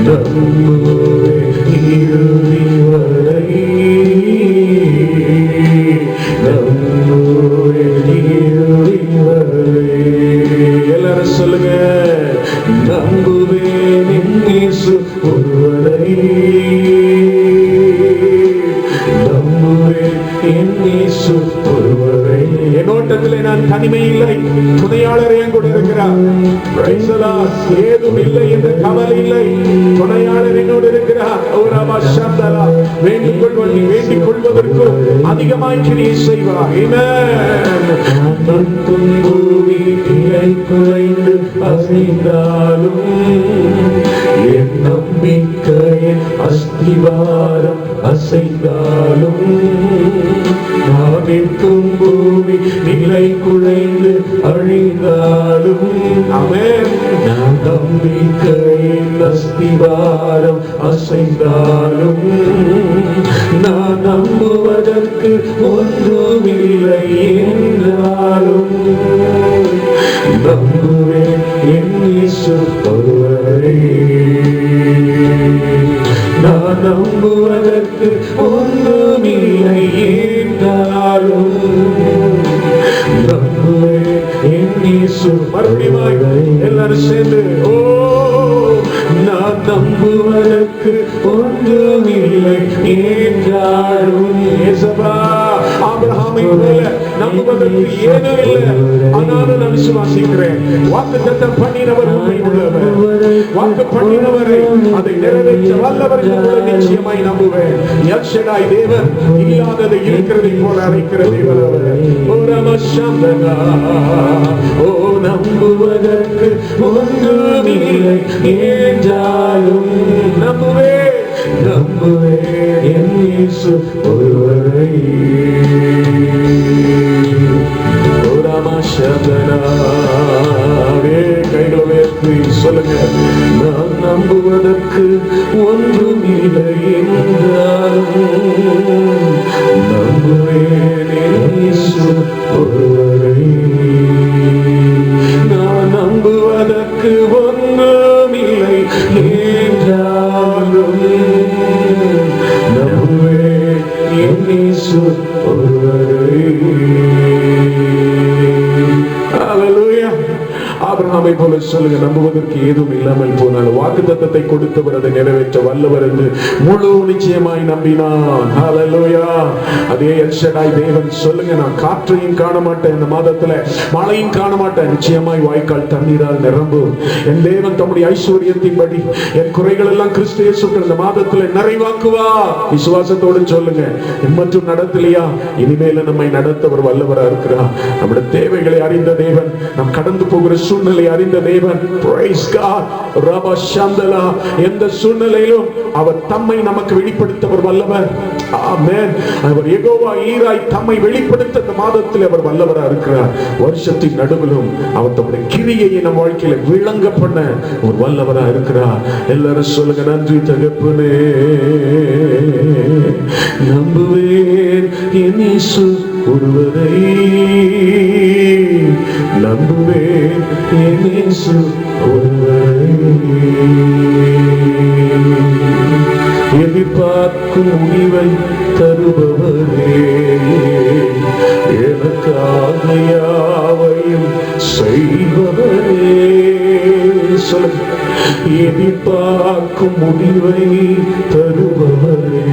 நம்புவேன் இறுதிவரை, நம்புவேன் இறுதிவரை. எல்லாரும் சொல்லுங்க, நம்புவேன் என் இயேசு ஒருவரை, நம்புவேன் என் இயேசு ஒருவரை. என் ஓட்டத்திலே நான் தனிமை இல்லை, துணையாளர் என் கூட இருக்கிறார். ஏதும் இல்லை என்ற கவலை இல்லை, துணையாளர் என்னோடு இருக்கிறார். வேண்டிக் கொள்வதற்கு அதிகமாய் கிரியை செய்வார். பூமி நிலை குறைந்து அசைந்தாலும் என் நம்பிக்கையின் அஸ்திவாரம் அசைந்தாலும், நான் நிற்கும் பூமி நிலை குறைந்து அழிந்தாலும், ஆமென், நான் நம்பிக்கையின் அஸ்திவாரம் அசைந்தாலும், நான் நம்புவதற்கு ஒன்றுமில்லை என்றாலும், நம்புவேன் என் இயேசு ஒருவரே. நம்புவதற்கு ஒன்றுமில்லை என்றாலும் நம்புவேன் என் இயேசு. மறுபடியும் எல்லாரும் சேர்ந்து ஓ நான் நம்புவதற்கு ஒன்றுமில்லை என்றாலும் இயேசுவா ஆபிரகாமை போல நம்புவதற்கு ஏதும் இல்லை. ஆனாலும் நான் விசுவாசிக்கிறேன். வாக்குத்தத்தம் பண்ணினவர் உண்மை உள்ளவர். வாக்கு பண்ணினவரை அதை நிறைவேற்ற வல்லவர் என்று நிச்சயமாய் நம்புவேன். எல் ஷடாய் தேவன் இல்லாததை இருக்கிறதை போல அழைக்கிற தேவன் அவர். ஓ ரமசந்தனா ஓ நம்புவதற்கு ஒன்றுமில்லை என்றாலும் நம்புவேன் நம்புவேன் என் இயேசு ஒருவரை. ஓ ரமசந்தனா கைகளை உயர்த்தி சொல்லுங்க. நான் நம்புவதற்கு ஒன்றுமில்லை என்றாலும் நம்புவேன் என் இயேசு ஒருவரை. நான் நம்புவதற்கு ஒன்றுமில்லை என்றாலும் நம்புவேன் என் இயேசு ஒருவரை. ஹல்லேலூயா. ஆபிரகாமை போல சொல்லுங்க. நம்புவதற்கு ஏதும் இல்லாமல் போனால் வாக்குத்தத்தத்தை கொடுத்தவர் அதை நிறைவேற்ற வல்லவர் என்று முழு நிச்சயமாய் நம்பினான். ஹல்லேலூயா. அதே எல் ஷடாய் தேவன் சொல்லுங்க. நான் காற்றையும் காண மாட்டேன், இந்த மாதத்துல மழையும் காண மாட்டேன், நிச்சயமாய் வாய்க்கால் தண்ணீரால் நிரம்பும். என் தேவன் தம்முடைய ஐஸ்வர்யத்தின்படி என் குறைகள் எல்லாம் கிறிஸ்து இயேசுவுக்கு இந்த மாதத்துல நிறைவாக்குவா. விசுவாசத்தோடு சொல்லுங்க. மற்றும் நடத்தலையா? இனிமேல நம்மை நடத்தவர் வல்லவரா இருக்கிறார். நம்முடைய தேவைகளை அறிந்த தேவன், நம் கடந்து போகிற சூழ்நிலை அறிந்த தேவன். Praise God. ரபா சந்தலா. எந்த சூழ்நிலையிலும் அவர் தம்மை நமக்கு வெளிப்படுத்தவர் வல்லவர். ஆமென். அவர் யெகோவா ஈராய் தம்மை வெளிப்படுத்த இந்த மாதத்தில் அவர் வல்லவரா இருக்கிறார். வருஷத்தின் நடுவிலும் அவர் தம்முடைய கிரியையை நம் வாழ்க்கையில விளங்க பண்ண ஒரு வல்லவரா இருக்கிறார். எல்லாரும் சொல்லுங்க. நன்றி தகப்பனே. நம்புவேன் என் இயேசு ஒருவரை. நம்புவேன் என் இயேசு ஒருவரை. எதிர்பார்க்கும் முடிவை தருபவரே, எனக்காக யாவையும் செய்பவரே. சொல்லுங்க. எதிர்பார்க்கும் முடிவை தருபவரே,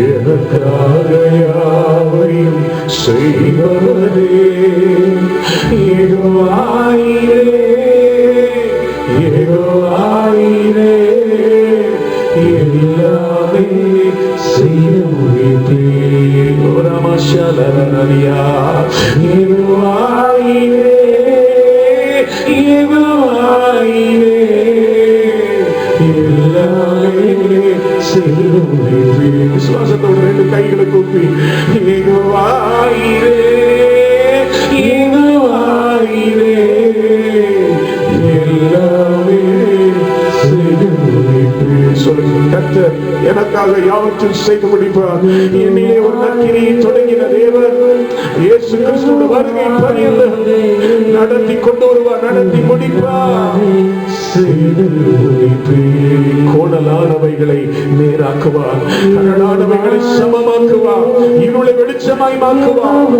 எனக்காக யாவையும் செய்பவரே. யெகோவாயிரே யெகோவாயிரே எல்லாமே செய்ய முடிப்பேன். ரமஷலரரியா யெகோவாயிரே யெகோவாயிரே எல்லாமே செய்ய முடிப்பேன். விசுவாசத்தோடு ரெண்டு கைகளை கூப்பி யெகோவாயிரே யெகோவாயிரே எல்லாமே செய்து முடிப்பேன். சொல்லுங்க. கர்த்தர் எனக்காக யாவற்றையும் செய்து முடிப்பார். என்னிலே ஒரு நற்கிரியை தொடங்கின தேவன் இயேசு கிறிஸ்துவின் வருகை பரியந்தம் நடத்தி கொண்டு வருவார், நடத்தி முடிப்பார். செய்து முடிப்பேன். கோணலானவைகளை நேராக்குவார், கரடானவைகளை சமமாக்குவார், இருளை வெளிச்சமாய் மாக்குவார்,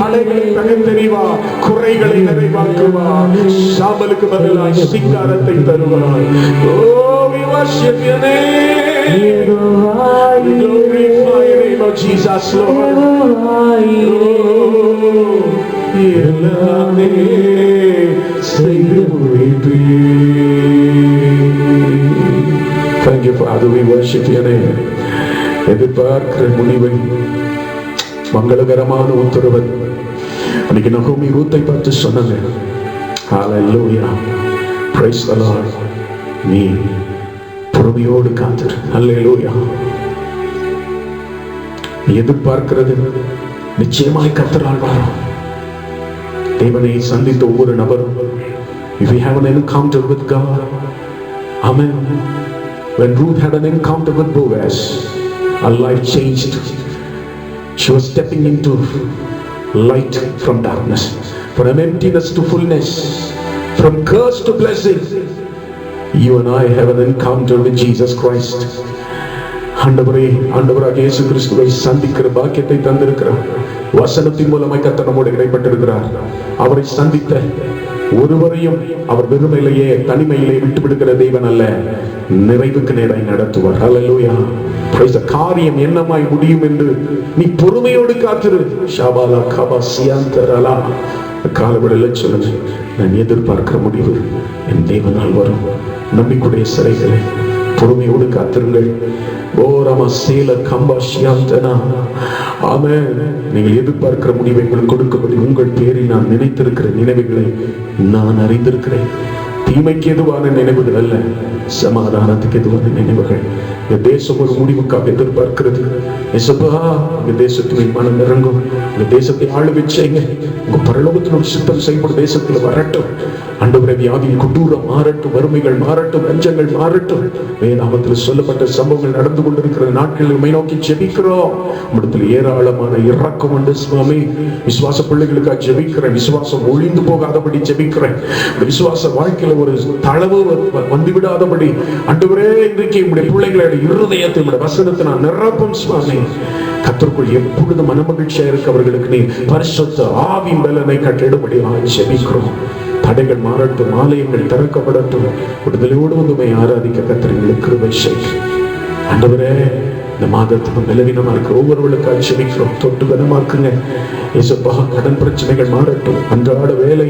தடைகளை தகர்த்தெறிவார், குறைகளை நிறைவாக்குவார், சாம்பலுக்கு பதிலாய் சிங்காரத்தை தருவார். Oh, we worship your name. We glorify your name, of Jesus, Lord. Oh, எல்லாமே செய்து முடிப்பேன். Thank you, Father. We worship your name. எதிர்பார்க்கிற முடிவை மங்களகரமான உத்தரவு அன்னைக்கு நகோமி ரூத்தை பார்த்து சொன்னாங்க. Hallelujah. Praise the Lord. நீ பொறுமையோடு காத்திரு. Hallelujah. எதிர்பார்க்கிறது நிச்சயமாய் கர்த்தரால் வரும். தேவனை சந்தித்த ஒவ்வொரு நபரும், if we have an encounter with God, amen. When Ruth had an encounter with Boaz, her life changed. She was stepping into light from darkness, from emptiness to fullness, from curse to blessing. You and I have an encounter with Jesus Christ. ஆண்டவராக இயேசு கிறிஸ்துவை சந்திக்கிற பாக்கியத்தை தந்திருக்கிறார். வசனத்தின் மூலமாய் கர்த்தர் நம்மோடு இடைப்பட்டிருக்கிறார். அவரை சந்தித்த ஒருவரையும் அவர் வெறுமையிலேயே தனிமையிலே விட்டு விடுகிற தேவன் அல்ல, நிறைவுக்கு நேராய் நடத்துவார். ஹல்லேலூயா. Praise the. காரியம் என்னமாய் முடியும் என்று நீ பொறுமையோடு காத்திரு. ஷாபாலா கபா சியாந்தரலா. காலவெளியில சொல்லுங்க, நான் எதிர்பார்க்கிற முடிவு என் தேவனால் வரும். நம்பிக்கையுடைய சிறைகளை பொறுமையோடு காத்திருங்கள். ஓரமா சேல கம்பா சியாந்தனா. ஆமென். நீங்கள் எதிர்பார்க்கிற முடிவை உங்களுக்கு கொடுக்கும்படி உங்கள் பேரில் நான் நினைத்திருக்கிற நினைவுகளை நான் அறிந்திருக்கிறேன். தீமைக்கு எதுவான நினைவுகள் அல்ல, சமாதானத்துக்கு எதுவான நினைவுகள். இந்த தேசம் ஒரு முடிவுக்காக எதிர்பார்க்கிறது. இந்த தேசத்தின் மனம் இறங்கும். இந்த தேசத்தை ஆளுகை செய்யுங்க. உங்க பரலோகத்தில் ஒரு சித்தம் செய்யப்படும் தேசத்தில் வரட்டும். ஆண்டவரே, வியாதியின் கொடூரம் மாறட்டும், வறுமைகள் மாறட்டும், பஞ்சங்கள் மாறட்டும். வேதாகமத்தில் சொல்லப்பட்ட சம்பவங்கள் நடந்து கொண்டிருக்கிற நாட்களில் உம்மை நோக்கி ஜெபிக்கிறோம். உம்மிடத்தில் ஏராளமான இரக்கம் உண்டு சுவாமி. விசுவாச பிள்ளைகளுக்காக ஜெபிக்கிறேன். விசுவாசம் ஒழிந்து போகாதபடி ஜெபிக்கிறேன். விசுவாச வாழ்க்கையில ஒரு தளவு வந்துவிடாதபடி ஆண்டவரே, இன்றைக்கு உம்முடைய பிள்ளைகளுடைய இருதயத்தை உம்முடைய வசனத்தை நான் நிரப்பும் சுவாமி. கர்த்தருக்குள் எப்பொழுது மனமகிழ்ச்சியா இருக்க அவர்களுக்கு நீ பரிசுத்த ஆவி பலனை கட்டிடும்படியாக ஜெபிக்கிறோம். தடைகள் மாறட்டும், ஆலயங்கள் திறக்கப்படட்டும். விடுதலையோடு உண்மை ஆராதிக்க கர்த்தருக்கு கிருபை செய்யுங்க. ஆண்டவரே, இந்த மாதத்துக்கு பலவீனமா இருக்கிற ஒவ்வொருவர்களுக்காக ஜெபிக்கிறோம். தொட்டு கனமாக்குங்க இயேசுப்பா. கடன் பிரச்சனைகள் மாறட்டும். அன்றாட வேலை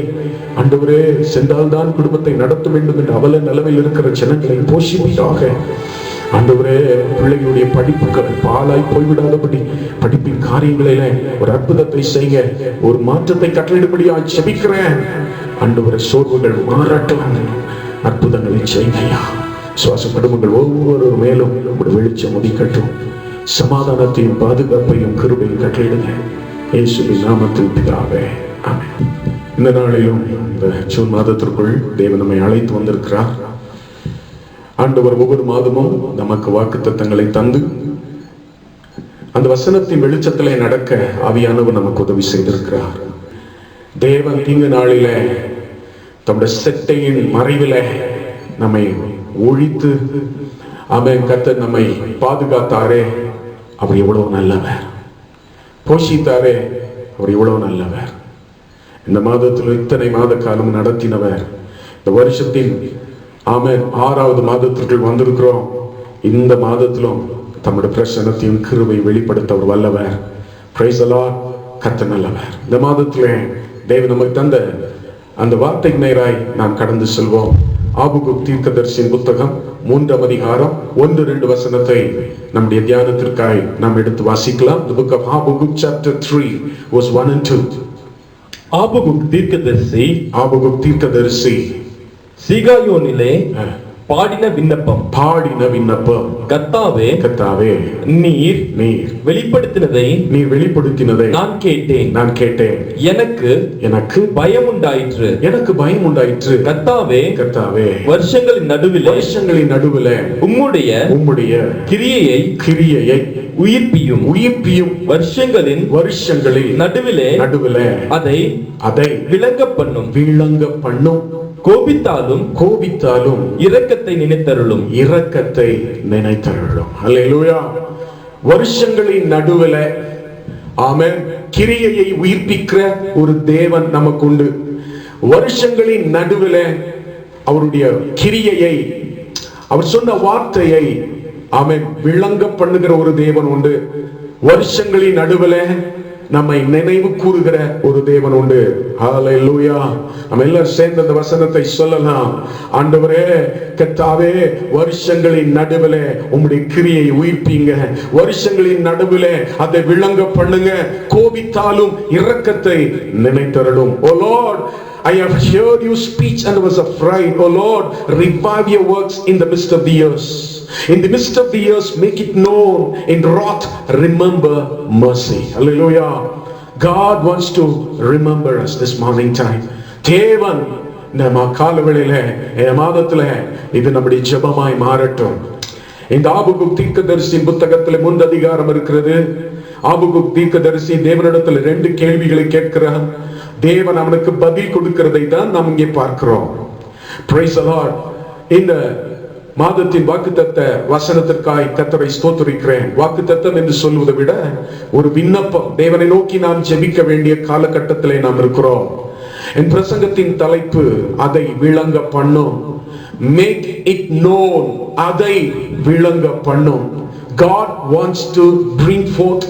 ஆண்டவரே சென்றால்தான் குடும்பத்தை நடத்த வேண்டும் என்று அவல நிலைமையில் இருக்கிற ஜனங்களை போஷிப்பீராக. ஆண்டவரே, பிள்ளைகளுடைய படிப்புகள் பாலாய் போய்விடாதபடி படிப்பின் காரியங்களில ஒரு அற்புதத்தை செய்ய, ஒரு மாற்றத்தை கட்டளையிடும்படியா ஜெபிக்கிறேன். ஆண்டவரே, சோர்வுகள் மாறட்டும், அற்புதங்களை செய்யுங்கய்யா. சுவாச குடும்பங்கள் ஒவ்வொரு மேலும் வெளிச்சம் உதிக்கட்டும். சமாதானத்தையும் பாதுகாப்பையும் கிருபையும் கட்டளையிடுங்க இயேசுவின் நாமத்தில் பிதாவே, ஆமென். இந்த நாளிலும் இந்த ஜூன் மாதத்திற்குள் தேவன் நம்மை அழைத்து வந்திருக்கிறார். ஆண்டவர் ஒவ்வொரு மாதமும் நமக்கு வாக்குத்தத்தங்களை தந்து அந்த வசனத்தின் வெளிச்சத்திலே நடக்க ஆவியானவர் நமக்கு உதவி செய்திருக்கிறார். தேவன் தீங்கு நாளில தம்முடைய செட்டையின் மறைவில நம்மை ஒழித்து ஆமென் கர்த்தர் நம்மை பாதுகாத்தாரே, அவர் எவ்வளவு நல்லவர். போஷித்தாரே, அவர் எவ்வளவு நல்லவர். இந்த மாதத்தில் இத்தனை மாத காலம் நடத்தினவர். இந்த வருஷத்தின் ஆமென் 6வது மாதத்திற்கு வந்திருக்கிறோம். இந்த மாதத்திலும் தம்முடைய பிரசன்னத்தையும் கிருபை வெளிப்படுத்த அவர் வல்லவர். Praise the Lord. கர்த்தர் நல்லவர். இந்த மாதத்திலே தேவன் நமக்கு தந்த அந்த வார்த்தை நேராய் நாம் கடந்து செல்வோம். ஆபகுக் தீர்க்கதரிசியின் புத்தகம் 3ஆம் அதிகாரம் 1-2 வசனத்தை நம்முடைய தியானத்திற்காய் நாம் எடுத்து வாசிக்கலாம். The book of Habakkuk chapter 3 verse 1 and 2. Habakkuk தீர்க்கதரிசி சீகாயோனிலே பாடின விண்ணப்பம். கர்த்தாவே, நீர் வெளிப்படுத்தினதை நான் கேட்டேன். எனக்கு பயம் உண்டாயிற்று. கர்த்தாவே, வருஷங்களின் நடுவிலே உம்முடைய கிரியையை உயிர்ப்பியும் வருஷங்களின் நடுவிலே அதை விளங்க பண்ணும். கோபித்தாலும் இரக்கத்தை நினைத்தருளும். அல்லேலூயா. வருஷங்களின் நடுவில் ஆமென் கிரியையை உயிர்ப்பிக்கிற ஒரு தேவன் நமக்கு உண்டு. வருஷங்களின் நடுவில் அவருடைய கிரியையை, அவர் சொன்ன வார்த்தையை ஆமென் விளங்க பண்ணுகிற ஒரு தேவன் உண்டு. வருஷங்களின் நடுவில் நம்மை நினைவு கூறுகிற ஒரு தேவன் உண்டு. ஹல்லேலூயா. நம்ம எல்லாரும் சேர்ந்து அந்த வசனத்தை சொல்லலாம். ஆண்டவரே, கர்த்தாவே, வருஷங்களின் நடுவிலே உம்முடைய கிரியை உயிர்ப்பீங்க. வருஷங்களின் நடுவிலே அதை விளங்க பண்ணுங்க. கோபித்தாலும் இரக்கத்தை நினைத்தருளும். O Lord, I have heard you speech and was afraid. O Lord, revive your works in the midst of the years. In the midst of the years, make it known. In wrath, remember mercy. Hallelujah. God wants to remember us this morning time. தேவன் நம்ம காலவெளியிலே இந்த மாதத்திலே இது நம்முடைய ஜெபமாய் மாறட்டும். இந்த ஆபகுக் தீர்க்கதரிசியின் புத்தகத்திலே 3 அதிகாரம் இருக்கிறது. ஆபகுக் தீர்க்கதரிசி தேவனிடத்தில் 2 கேள்விகளை கேட்கிறார். தேவன் அவனுக்கு பதில் கொடுக்கிறதை தான் நாம் இங்கே பார்க்கிறோம். Praise the Lord. இந்த மாதத்தின் வாக்குத்தத்த வசனத்திற்காய் கர்த்தரை ஸ்தோத்திரிக்கிறேன். வாக்குத்தத்தம் என்று சொல்வதை விட ஒரு விண்ணப்பம், தேவனை நோக்கி நாம் ஜெபிக்க வேண்டிய காலகட்டத்திலே நாம் இருக்கிறோம். என் பிரசங்கத்தின் தலைப்பு அதை விளங்க பண்ணும். மேக் இட் நோன், அதை விளங்க பண்ணும். God wants to bring forth,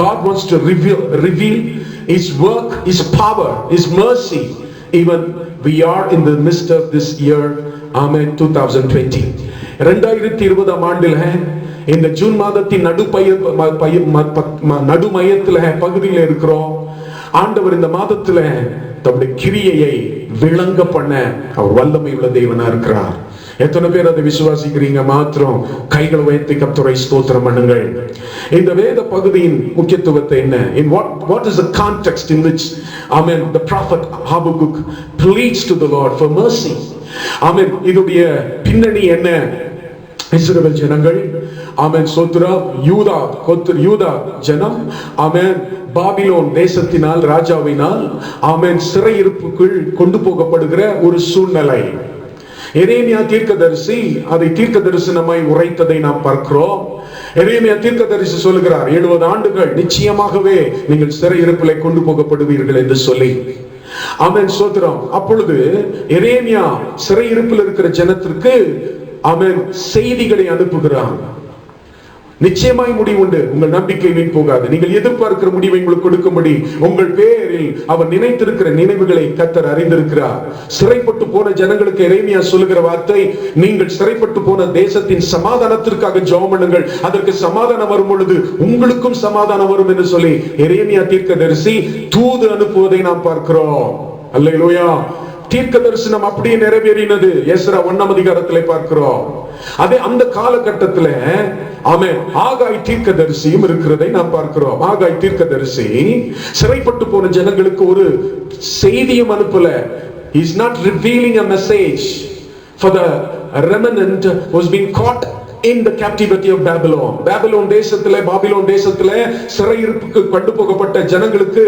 God wants to reveal His work, His power, His mercy. Even we are in the midst of this year, Amen, 2020. 2020 ஆண்டில் இந்த ஜூன் மாதத்தின் நடுமையத்தில் பகுதியில் இருக்கிறோம். ஆண்டவர் இந்த மாதத்தில் தம்முடைய கிரியையை விளங்க பண்ண அவர் வல்லமை உள்ள தேவனா இருக்கிறார். எத்தனை பேர் அதை விசுவாசிக்கிறீங்க? மாத்திரம் கைகள் உயர்த்தி கர்த்தரை ஸ்தோத்திரம் பண்ணுங்கள். இந்த வேத பகுதியின் முக்கியத்துவத்தை என்ன? In what is the context in which, amen, the prophet Habakkuk pleads to the Lord for mercy? Amen. இதுடைய பின்னணி என்ன? இஸ்ரவேல் ஜனங்கள், ஆமென், ஸ்தோத்திரம், யூதா ஜனம், ஆமென், பாபிலோன் தேசத்தினால், ராஜாவினால், ஆமென், சிறையிருப்புக்குள் கொண்டு போகப்படுகிற ஒரு சூழ்நிலை. எரேமியா தீர்க்கதரிசி அதை தீர்க்க தரிசனமாய் உரைத்ததை நாம் பார்க்கிறோம். எரேமியா தீர்க்கதரிசி சொல்லுகிறார், 70 ஆண்டுகள் நிச்சயமாகவே நீங்கள் சிறையிருப்பிலே கொண்டு போகப்படுவீர்கள் என்று சொல்லி. ஆமென், ஸ்தோத்திரம். அப்பொழுது எரேமியா சிறையிருப்பில் இருக்கிற ஜனத்திற்கு அவன் செய்திகளை அனுப்புகிறான். நிச்சயமாய் முடிவுண்டு, உங்கள் நம்பிக்கை வீண் போகாது, நீங்கள் எதிர்பார்க்கிற முடிவை உங்களுக்கு கொடுக்கும்படி உங்கள் பேரில் அவர் நினைத்திருக்கிற நினைவுகளை கர்த்தர் அறிந்திருக்கிறார். சிறைப்பட்டு போன ஜனங்களுக்கு எரேமியா சொல்லுகிற வார்த்தை, நீங்கள் சிறைப்பட்டு போன தேசத்தின் சமாதானத்திற்காக ஜெபம் பண்ணுங்கள், அதற்கு சமாதானம் வரும் பொழுது உங்களுக்கும் சமாதானம் வரும் என்று சொல்லி எரேமியா தீர்க்கதரிசி தூது அனுப்புவதை நாம் பார்க்கிறோம். அல்லேலூயா. தீர்க்க தரிசனம் அப்படியே நிறைவேறினது. எஸ்ரா 1ஆம் அதிகாரத்திலே பார்க்கிறோம். அதே அந்த காலகட்டத்தில் ஆமென், ஆகாய் தீர்க்கதரிசியும் இருக்கிறதை நாம் பார்க்கிறோம். ஆகாய் தீர்க்கதரிசி சிறைப்பட்டு போன ஜனங்களுக்கு ஒரு செய்தியும் அனுப்பல. He is not revealing a message for the remnant who was being caught in the captivity of Babylon. Babylon தேசத்திலே சிறையிருப்புக்கு கொண்டு போகப்பட்ட ஜனங்களுக்கு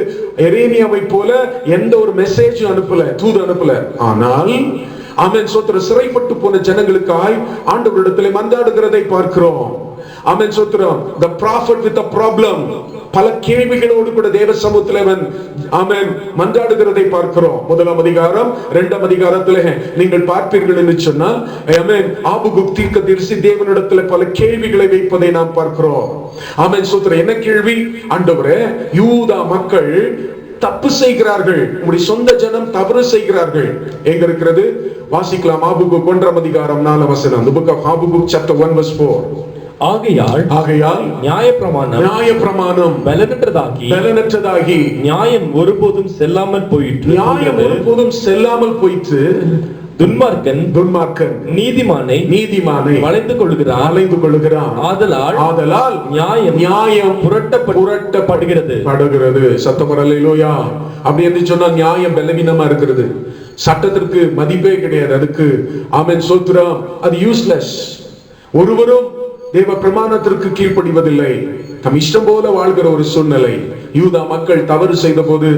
எரேமியாவை போல எந்த ஒரு மெசேஜ் அனுப்பல, தூது அனுப்பல. ஆனால் ஆமென், ஸ்தோத்திரம், சிறைப்பட்டு போன ஜனங்களுக்காய் ஆண்டவரிடத்திலே மன்றாடுகிறதை பார்க்கிறோம். ஆமென், ஸ்தோத்திரம். The prophet with a problem, பல கேள்விகளோடு கூட தேவ சமூகத்திலே ஆமென் மன்றாடுகிறதை பார்க்கிறோம். 1ஆம் அதிகாரம் 2ஆம் அதிகாரத்திலே நீங்கள் பார்ப்பீர்கள் என்று சொன்னால், ஆமென், ஆபகுக் தீர்க்கதரிசி தேவனிடத்திலே பல கேள்விகளை வைப்பதை நாம் பார்க்கிறோம். ஆமென், ஸ்தோத்திரம். என்ன கேள்வி? ஆண்டவரே, யூதா மக்கள் தப்பு செய்கிறார்கள், உங்களுடைய சொந்த ஜனம் தவறு செய்கிறார்கள். எங்க இருக்கிறது? வாசிக்கலாம். ஆபகுக் 1ஆம் அதிகாரம் 4ஆம் வசனம். The book of Habakkuk chapter 1 verse 4. ஆகையால் நியாயப்பிரமாணம் பலனற்றதாகி நியாயம் ஒருபோதும் செல்லாமல் போயிற்று. துன்மார்க்கன் நீதிமானை வளைந்து கொள்ளுகிறான். ஆதலால் நியாயம் புரட்டப்படுகிறது. சத்தம் அல்லேலூயா. அப்படி என்று சொன்னா நியாயம் பலவீனமா இருக்கிறது, சட்டத்திற்கு மதிப்பே கிடையாது, அதுக்கு ஆமென், ஸ்தோத்திரம், அது யூஸ்லெஸ். ஒருவரும் தேவ பிரமாணத்திற்கு கீழ்ப்படிவதில்லை, தம் இஷ்டம் போல வாழ்கிற ஒரு சூழ்நிலை. யூதா மக்கள் தவறு செய்த போது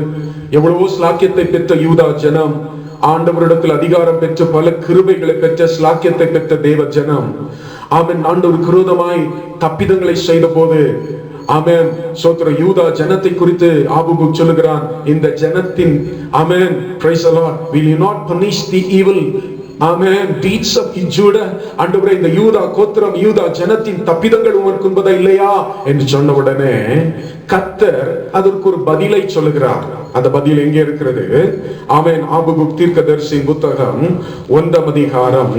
எவ்வளவோ ஸ்லாக்கியத்தை பெற்ற யூதா ஜனம், ஆண்டவரிடத்தில் அதிகாரம் பெற்ற பல கிருபைகளை பெற்ற ஸ்லாக்கியத்தை பெற்ற தேவ ஜனம், ஆமென், ஆண்டவர் விரோதமாய் தப்பிதங்களை செய்த போது, ஆமென், ஸ்தோத்திரம், யூதா ஜனத்தை குறித்து ஆபகுக் சொல்லுகிறான், இந்த ஜனத்தின், ஆமென், praise the Lord, will you not punish the evil, amen, deeds of Judah? ஆண்டவரே, இந்த யூதா கோத்திரம், யூதா ஜனத்தின் தப்பிதங்கள் உமக்கு என்பதா இல்லையா என்று சொன்ன உடனே கர்த்தர் அதற்கு ஒரு பதிலை சொல்லுகிறார். அந்த பதில் எங்கே இருக்கிறது? ஆமென், ஆபகுக் தீர்க்கதரிசியின் புத்தகம் 1ஆம் அதிகாரம்,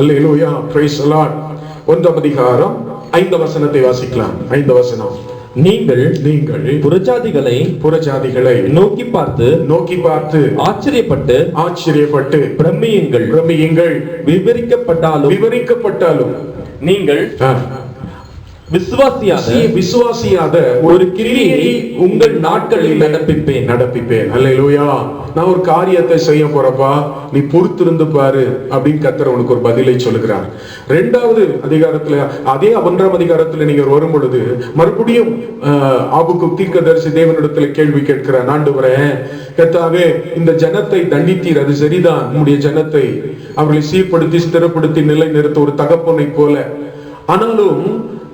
அல்லேலூயா, praise the Lord, 1ஆம் அதிகாரம் 5ஆம் வசனத்தை வாசிக்கலாம். 5ஆம் வசனம். நீங்கள் புறஜாதிகளை நோக்கி பார்த்து ஆச்சரியப்பட்டு பிரமியுங்கள். விவரிக்கப்பட்டாலும் நீங்கள் விசுவாசியாத ஒரு கிரியையை உங்கள் நாட்களில் நடப்பிப்பேன். அல்லேலூயா. நான் ஒரு காரியத்தை செய்ய போறப்பா, நீ பொறுத்திருந்து பாரு அப்படின்னு கர்த்தர் உனக்கு ஒரு பதிலை சொல்லுகிறார். 2வது அதிகாரத்துல, அதே 1ஆம் அதிகாரத்துல நீங்க வரும் பொழுது மறுபடியும் ஆபுக்குக் தீர்க்கதரிசி தேவனிடத்துல கேள்வி கேட்கிறார். ஆண்டவரே கர்த்தாவே, இந்த ஜனத்தை தண்டித்தீர், அது சரிதான். உம்முடைய ஜனத்தை அவர்களை சீர்படுத்தி ஸ்திரப்படுத்தி நிலை நிறுத்த ஒரு தகப்பனை போல, ஆனாலும்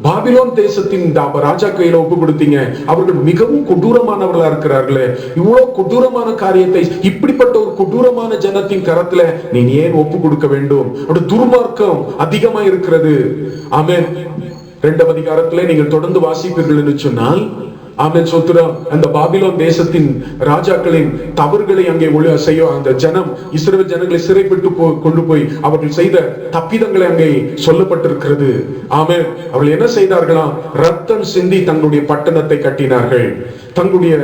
பாபிலோன் தேசத்தின் ராஜா கையில ஒப்பு கொடுத்தீங்க. அவர்கள் மிகவும் கொடூரமானவர்களா இருக்கிறார்களே, இவ்வளவு கொடூரமான காரியத்தை இப்படிப்பட்ட ஒரு கொடூரமான ஜனத்தின் கரத்துல நீ ஏன் ஒப்பு கொடுக்க வேண்டும்? அவருடைய துர்மார்க்கம் அதிகமா இருக்கிறது. ஆமென். 2ஆம் அதிகாரத்துல நீங்கள் தொடர்ந்து வாசிப்பீர்கள் என்று சொன்னால், ஆமென் சோத்திரம், அந்த பாபிலோன் தேசத்தின் ராஜாக்களின் தவறுகளை அங்கே செய்ய அந்த ஜனம், இஸ்ரவேல் ஜனங்களை சிறைப்பட்டு கொண்டு போய் அவர்கள் செய்த தப்பிதங்களை அங்கே சொல்லப்பட்டிருக்கிறது. ஆமென். அவர்கள் என்ன செய்தார்களாம்? ரத்தம் சிந்தி தங்களுடைய பட்டணத்தை கட்டினார்கள், தங்களுடைய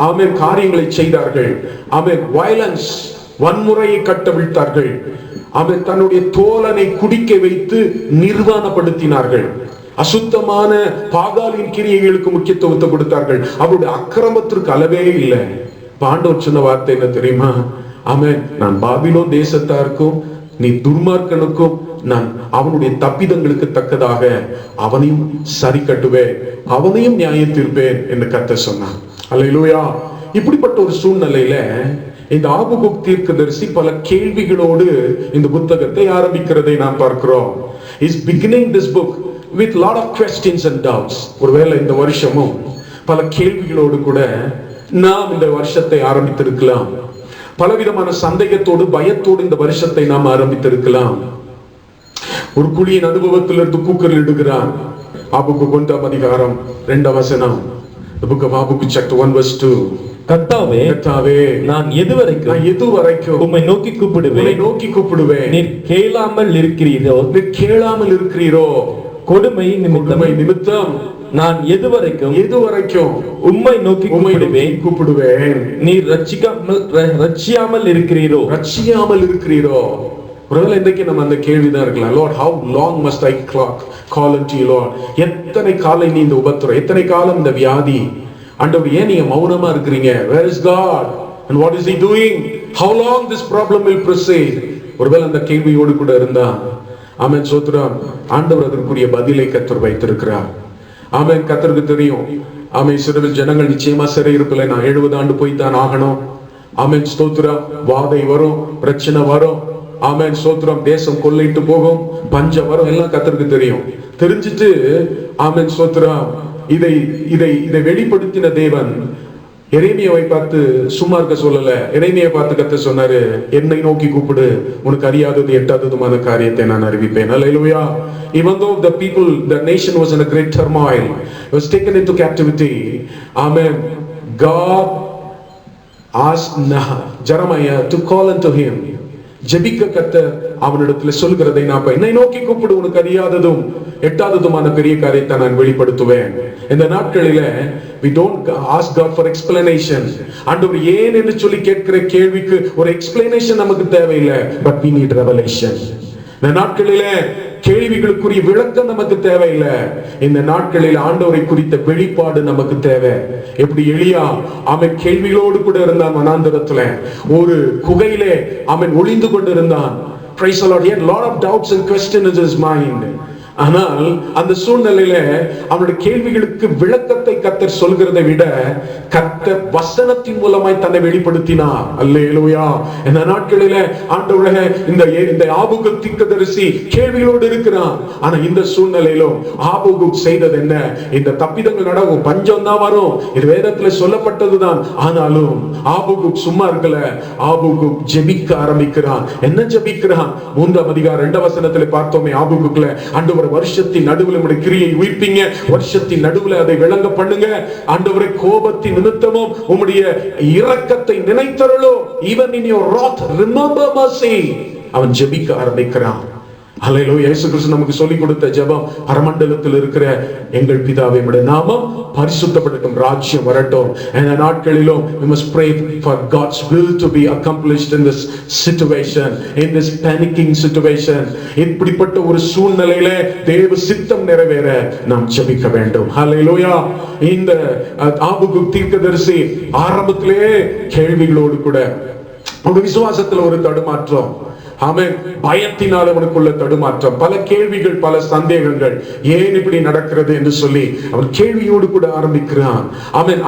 ஆமென் காரியங்களை செய்தார்கள். ஆமென். வயலன்ஸ், வன்முறையை கட்டவிழ்த்தார்கள். ஆமென். தன்னுடைய தோழனை குடிக்க வைத்து நிர்வாணப்படுத்தினார்கள். அசுத்தமான பாகாலின் கிரியைகளுக்கு முக்கியத்துவத்தை கொடுத்தார்கள். அவருடைய அக்கிரமத்திற்கு அளவே இல்லை. ஆண்டவர் சொன்ன வார்த்தை என்ன தெரியுமா? ஆமென். நான் பாபிலோன் தேசத்தாருக்கும் நீ துர்மார்க்கனுக்கும் நான் அவனுடைய தப்பிதங்களுக்கு தக்கதாக அவனையும் சரி கட்டுவேன், அவனையும் நியாயம் தீர்ப்பேன் என்று கர்த்தர் சொன்னார். அல்லேலூயா. இப்படிப்பட்ட ஒரு சூழ்நிலையில இந்த ஆபகுக் தீர்க்கதரிசி பல கேள்விகளோடு இந்த புத்தகத்தை ஆரம்பிக்கிறதை நாம் பார்க்கிறோம். He is beginning this book with lot of questions and doubts. ஒருவேளை இந்த வருஷமும் பல கேள்விகளோடு கூட நாம் இந்த வருஷத்தை ஆரம்பித்திருக்கலாம். பலவிதமான சந்தேகத்தோடு பயத்தோடு இந்த வருஷத்தை நாம் ஆரம்பித்திருக்கலாம். ஒரு குழியின் அனுபவத்திலிருந்து கூக்குரல் இடுகிறான். ஆபகுக் 1ஆம் அதிகாரம் 2ஆம் வசனம். The book of Habakkuk chapter 1 verse 2. கர்த்தாவே, நான் எதுவரைக்கும் உம்மை நோக்கி கூப்பிடுவேன். நீர் கேளாமல் இருக்கிறீரோ? கொடுமை நிமித்தம் நான் எதுவரைக்கும் உம்மை நோக்கி கூப்பிடுவேன். நீர் ரட்சியாமல் இருக்கிறீரோ? ஒருவேளை இன்றைக்கு நம்ம அந்த கேள்விதான் இருக்கலாம். Lord, how long must I call unto you, Lord? எத்தனை காலம் நீ இந்த உபத்திரம், எத்தனை காலம் இந்த வியாதி? ஆண்டவர், ஏன் நீங்க மௌனமா இருக்கிறீங்க? Where is God and what is he doing? How long this problem will proceed? ஒருவேளை அந்த கேள்வியோடு கூட இருந்தா, ஆமென் சோத்ரம், ஆண்டவர் அதற்குரிய பதிலை கர்த்தர் வைத்திருக்கிறார். ஆமென். கர்த்தருக்கு தெரியும். ஆமென். இஸ்ரவேல் ஜனங்கள் நிச்சயமா சிறை இருப்பில்லை, நான் 70 ஆண்டு போய்தான் ஆகணும். ஆமென் ஸ்தோத்திரம். வாதை வரும், பிரச்சனை வரும். ஆமென் ஸ்தோத்திரம். தேசம் கொள்ளையிட்டு போகும், பஞ்சம் வரும், எல்லாம் கர்த்தருக்கு தெரியும். தெரிஞ்சிட்டு ஆமென் ஸ்தோத்திரம், இதை வெளிப்படுத்தின தேவன் எரேமியாவை பார்த்து சும்மா இருக்க சொல்லல. எரேமியாவை பார்த்து கர்த்தர் சொன்னாரு, என்னை நோக்கி கூப்பிடு, உனக்கு அறியாதது எட்டாததுமான காரியத்தை நான் அறிவிப்பேன். அல்லேலூயா. Even though the nation was in a great turmoil, it was taken into captivity. Amen. God asked Jeremiah to call unto him. ஜெபிக்க கர்த்தர் அவனிடத்துல சொல்கிறதை நான் என்னை நோக்கி கூப்பிடு, உனக்கு அறியாததும் எட்டாததுமான பெரிய காரியத்தை நான் வெளிப்படுத்துவேன். இந்த நாட்களில we don't ask God for explanation. ஆண்டவர் ஏன் என்று சொல்லி கேட்கிற கேள்விக்கு ஒரு explanation நமக்கு தேவையில்லை. But we need revelation. இந்த நாட்களில கேள்விகளுக்குரிய விளக்கம் நமக்கு தேவையில்லை. இந்த நாட்களில் ஆண்டவரை குறித்த வெளிப்பாடு நமக்கு தேவை. எப்படி எலியா அவன் கேள்விகளோடு கூட இருந்தான். வனாந்தரத்துல ஒரு குகையிலே அவன் ஒளிந்து கொண்டிருந்தான். Praise the Lord. He had a lot of doubts and questions in his mind. ஆனால் அந்த சூழ்நிலையில அவனுடைய கேள்விகளுக்கு விளக்கத்தை கர்த்தர் சொல்கிறதை விட கர்த்தர் வசனத்தின் மூலமாய் தன்னை வெளிப்படுத்தினார். அல்லேலூயா. இந்த நாட்களில ஆண்டவரே, இந்த ஆபகுக் தீர்க்கதரிசி கேள்விகளோடு இருக்கிறான். ஆனா இந்த சூழ்நிலையிலும் ஆபகுக் செய்தது என்ன? இந்த தப்பிதங்கள் நடக்கும், பஞ்சம் தான் வரும், இது வேதத்துல சொல்லப்பட்டதுதான். ஆனாலும் ஆபகுக் சும்மா இருக்கல. ஆபகுக் ஜெபிக்க ஆரம்பிக்கிறான். என்ன ஜெபிக்கிறான்? 3ஆம் அதிகாரம் 2ஆம் வசனத்துல பார்த்தோமே. ஆபகுக்ல, ஆண்டவர் வருஷத்தின் நடுவில் உம்முடைய கிரியை உயிர்ப்பீங்க, வருஷத்தின் நடுவில் அதை விளங்க பண்ணுங்க. ஆண்டவரே, கோபத்தின் நிமித்தமும் உம்முடைய இரக்கத்தை நினைத்தருளோ. Even in your wrath remember mercy. அவன் ஜெபிக்க ஆரம்பிக்கிறான். ஹல்லேலூயா. இயேசு கிறிஸ்து நமக்கு சொல்லிக் கொடுத்த ஜெபம், பரமண்டலத்தில் இருக்கிற எங்கள் பிதாவே, உம்முடைய நாமம் பரிசுத்தப்படட்டும், ராஜ்யம் வரட்டும். இந்த நாட்களிலும் we must pray for God's will to be accomplished in this situation, in this panicking situation. இப்படிப்பட்ட ஒரு சூழ்நிலையிலே தேவ சித்தம் நிறைவேற நாம் ஜெபிக்க வேண்டும். ஹல்லேலூயா. இந்த ஆபகுக் தீர்க்கதரிசி ஆரம்பத்திலே கேள்விகளோடு கூட ஒரு விசுவாசத்துல ஒரு தடுமாற்றம், ஆமென், பயத்தினால் அவனுக்குள்ள தடுமாற்றம், பல கேள்விகள், பல சந்தேகங்கள், ஏன் இப்படி நடக்கிறது என்று சொல்லி அவன் கேள்வியோடு கூட ஆரம்பிக்கிறான். ஆமென்.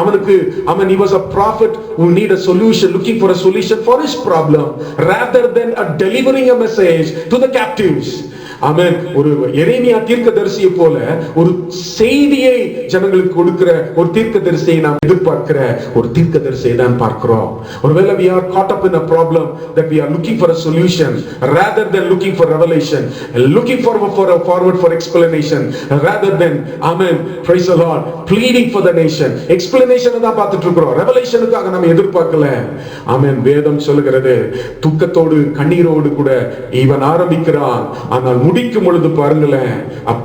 he was a prophet who need a solution, looking for a solution for his problem rather than delivering a message to the captives. ஆமென். ஒரு எரேமியா தீர்க்கதரிசியை போல ஒரு செய்தியை ஜனங்களுக்கு கொடுக்கிற ஒரு தீர்க்கதரிசியை நாம் எதிர்பார்க்கிற ஒரு தீர்க்கதரிசியை தான் பார்க்கிறோம். ஒருவேளை we are caught up in a problem that we are looking for a solution rather than looking for revelation, looking forward for explanation rather than, amen, praise the Lord, pleading for the nation. explanation தான் பார்த்துட்டு இருக்கிறோம், ரெவலேஷனுக்காக நாம் எதிர்பார்க்கல. ஆமென். வேதம் சொல்லுகிறது, துக்கத்தோடு கண்ணீரோடு கூட இவன் ஆரம்பிக்கிறான், ஆனால் முடிக்கும் பொழுது பாருங்களேன்,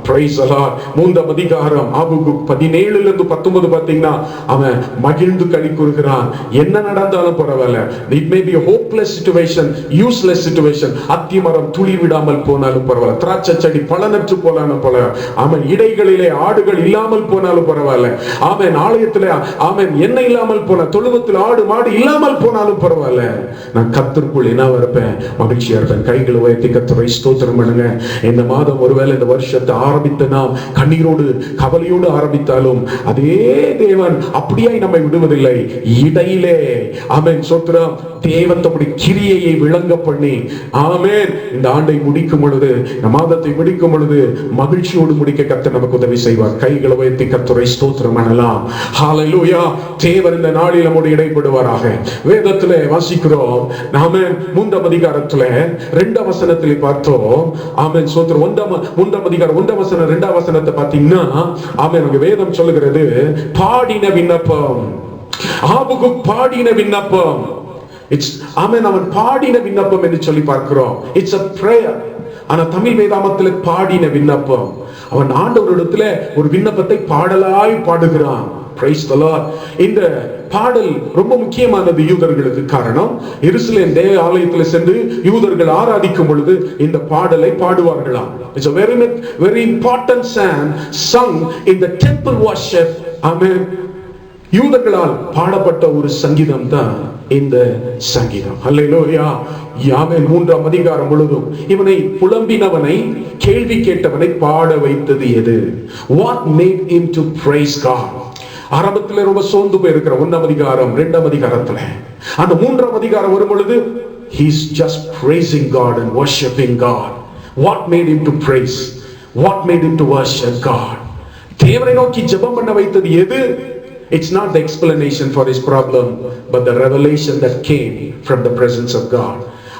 praise the Lord, 3ஆம் அதிகாரம் ஆபகுக் 17 இருந்து 19 பாத்தீங்கன்னா அவன் மகிழ்ந்து களி கூறுகிறான். என்ன நடந்தாலும் பரவாயில்ல, it may be a hopeless situation, useless situation, அத்திமரம் துளி விடாமல் போனாலும் பரவாயில்ல, திராட்சை செடி பலனற்று போனாலும் பரவாயில்ல, ஆமென், இடைகளிலே ஆடுகள் இல்லாமல் போனாலும் பரவாயில்ல, ஆமென், ஆலயத்திலே ஆமென் எண்ணெய் இல்லாமல் போன, தொழுவத்தில் ஆடு மாடு இல்லாமல் போனாலும் பரவாயில்ல, நான் கர்த்தருக்குள் என்ன இருப்பேன், மகிழ்ச்சியா இருப்பேன். கைகளை உயர்த்தி கர்த்தரை ஸ்தோத்திரம் பண்ணுங்க. இந்த மாதம் ஒருவேளை இந்த வருஷத்தை ஆரம்பித்து நாம் கண்ணீரோடு கவலையோடு ஆரம்பித்தாலும் அதே தேவன் அப்படியாய் நம்மை விடுவதில்லை. இடையிலே ஆமென் ஸ்தோத்திரம், தேவன் தம்முடைய கிரியையை விளங்க பண்ணி, ஆமென், இந்த ஆண்டை முடிக்கும் பொழுது, இந்த மாதத்தை முடிக்கும் பொழுது மகிழ்ச்சியோடு முடிக்க கர்த்தர் நமக்கு உதவி செய்வார். கைகளை உயர்த்தி கர்த்தரை ஸ்தோத்திரம் பண்ணலாம். ஹல்லேலூயா. தேவன் இந்த நாளில் நம்மோடு இடைப்படுவாராக. வேதத்திலே வாசிக்கிறோம், ஆமென், 3ஆம் அதிகாரத்திலே 2ஆம் வசனத்திலே பார்த்தோம். ஆமென் ஸ்தோத்திரம். 3ஆம் அதிகாரம் 1ஆம் வசனம் 2ஆம் வசனத்தை பார்த்தீங்கன்னா, ஆமென், அங்க வேதம் சொல்லுகிறது, பாடின விண்ணப்பம். ஆபகுக் பாடின விண்ணப்பம். ஆமென், அவன் பாடின விண்ணப்பம் என்று சொல்லி பார்க்கிறோம். It's a prayer. ஆனா தமிழ் வேதாமத்தில் பாடின விண்ணப்பம். அவன் ஆண்டவரிடத்துல ஒரு விண்ணப்பத்தை பாடலாய் பாடுகிறான். Praise the Lord. இந்த பாடல் ரொம்ப முக்கியமானது யூதர்களுக்கு. காரணம், எருசலேம் தேவ ஆலயத்தில் சென்று யூதர்கள் ஆராதிக்கும் பொழுது இந்த பாடலை பாடுவார்களாம். It's a very important psalm sung in the temple worship. Amen. யூதர்களால் பாடப்பட்ட ஒரு சங்கீதம் தான் இந்த சங்கீதம். ஹல்லேலூயா. ஆமென். 3ஆம் அதிகாரம் முழுதும் இவனை புலம்பினவனை, கேள்வி கேட்டவனை பாட வைத்தது எது? What made him to praise God? ஆரம்பத்தில் ரொம்ப சோர்ந்து போயிருக்கிற 1ஆம் அதிகாரம் 2ஆம் அதிகாரத்துல, அந்த 3ஆம் அதிகாரம் வரும் பொழுது he's just praising God and worshiping God. What made him to praise? What made him to worship God? தேவனை நோக்கி ஜெபம் பண்ண வைத்தது எது? It's not the explanation for his problem, but the revelation that came from the presence of God.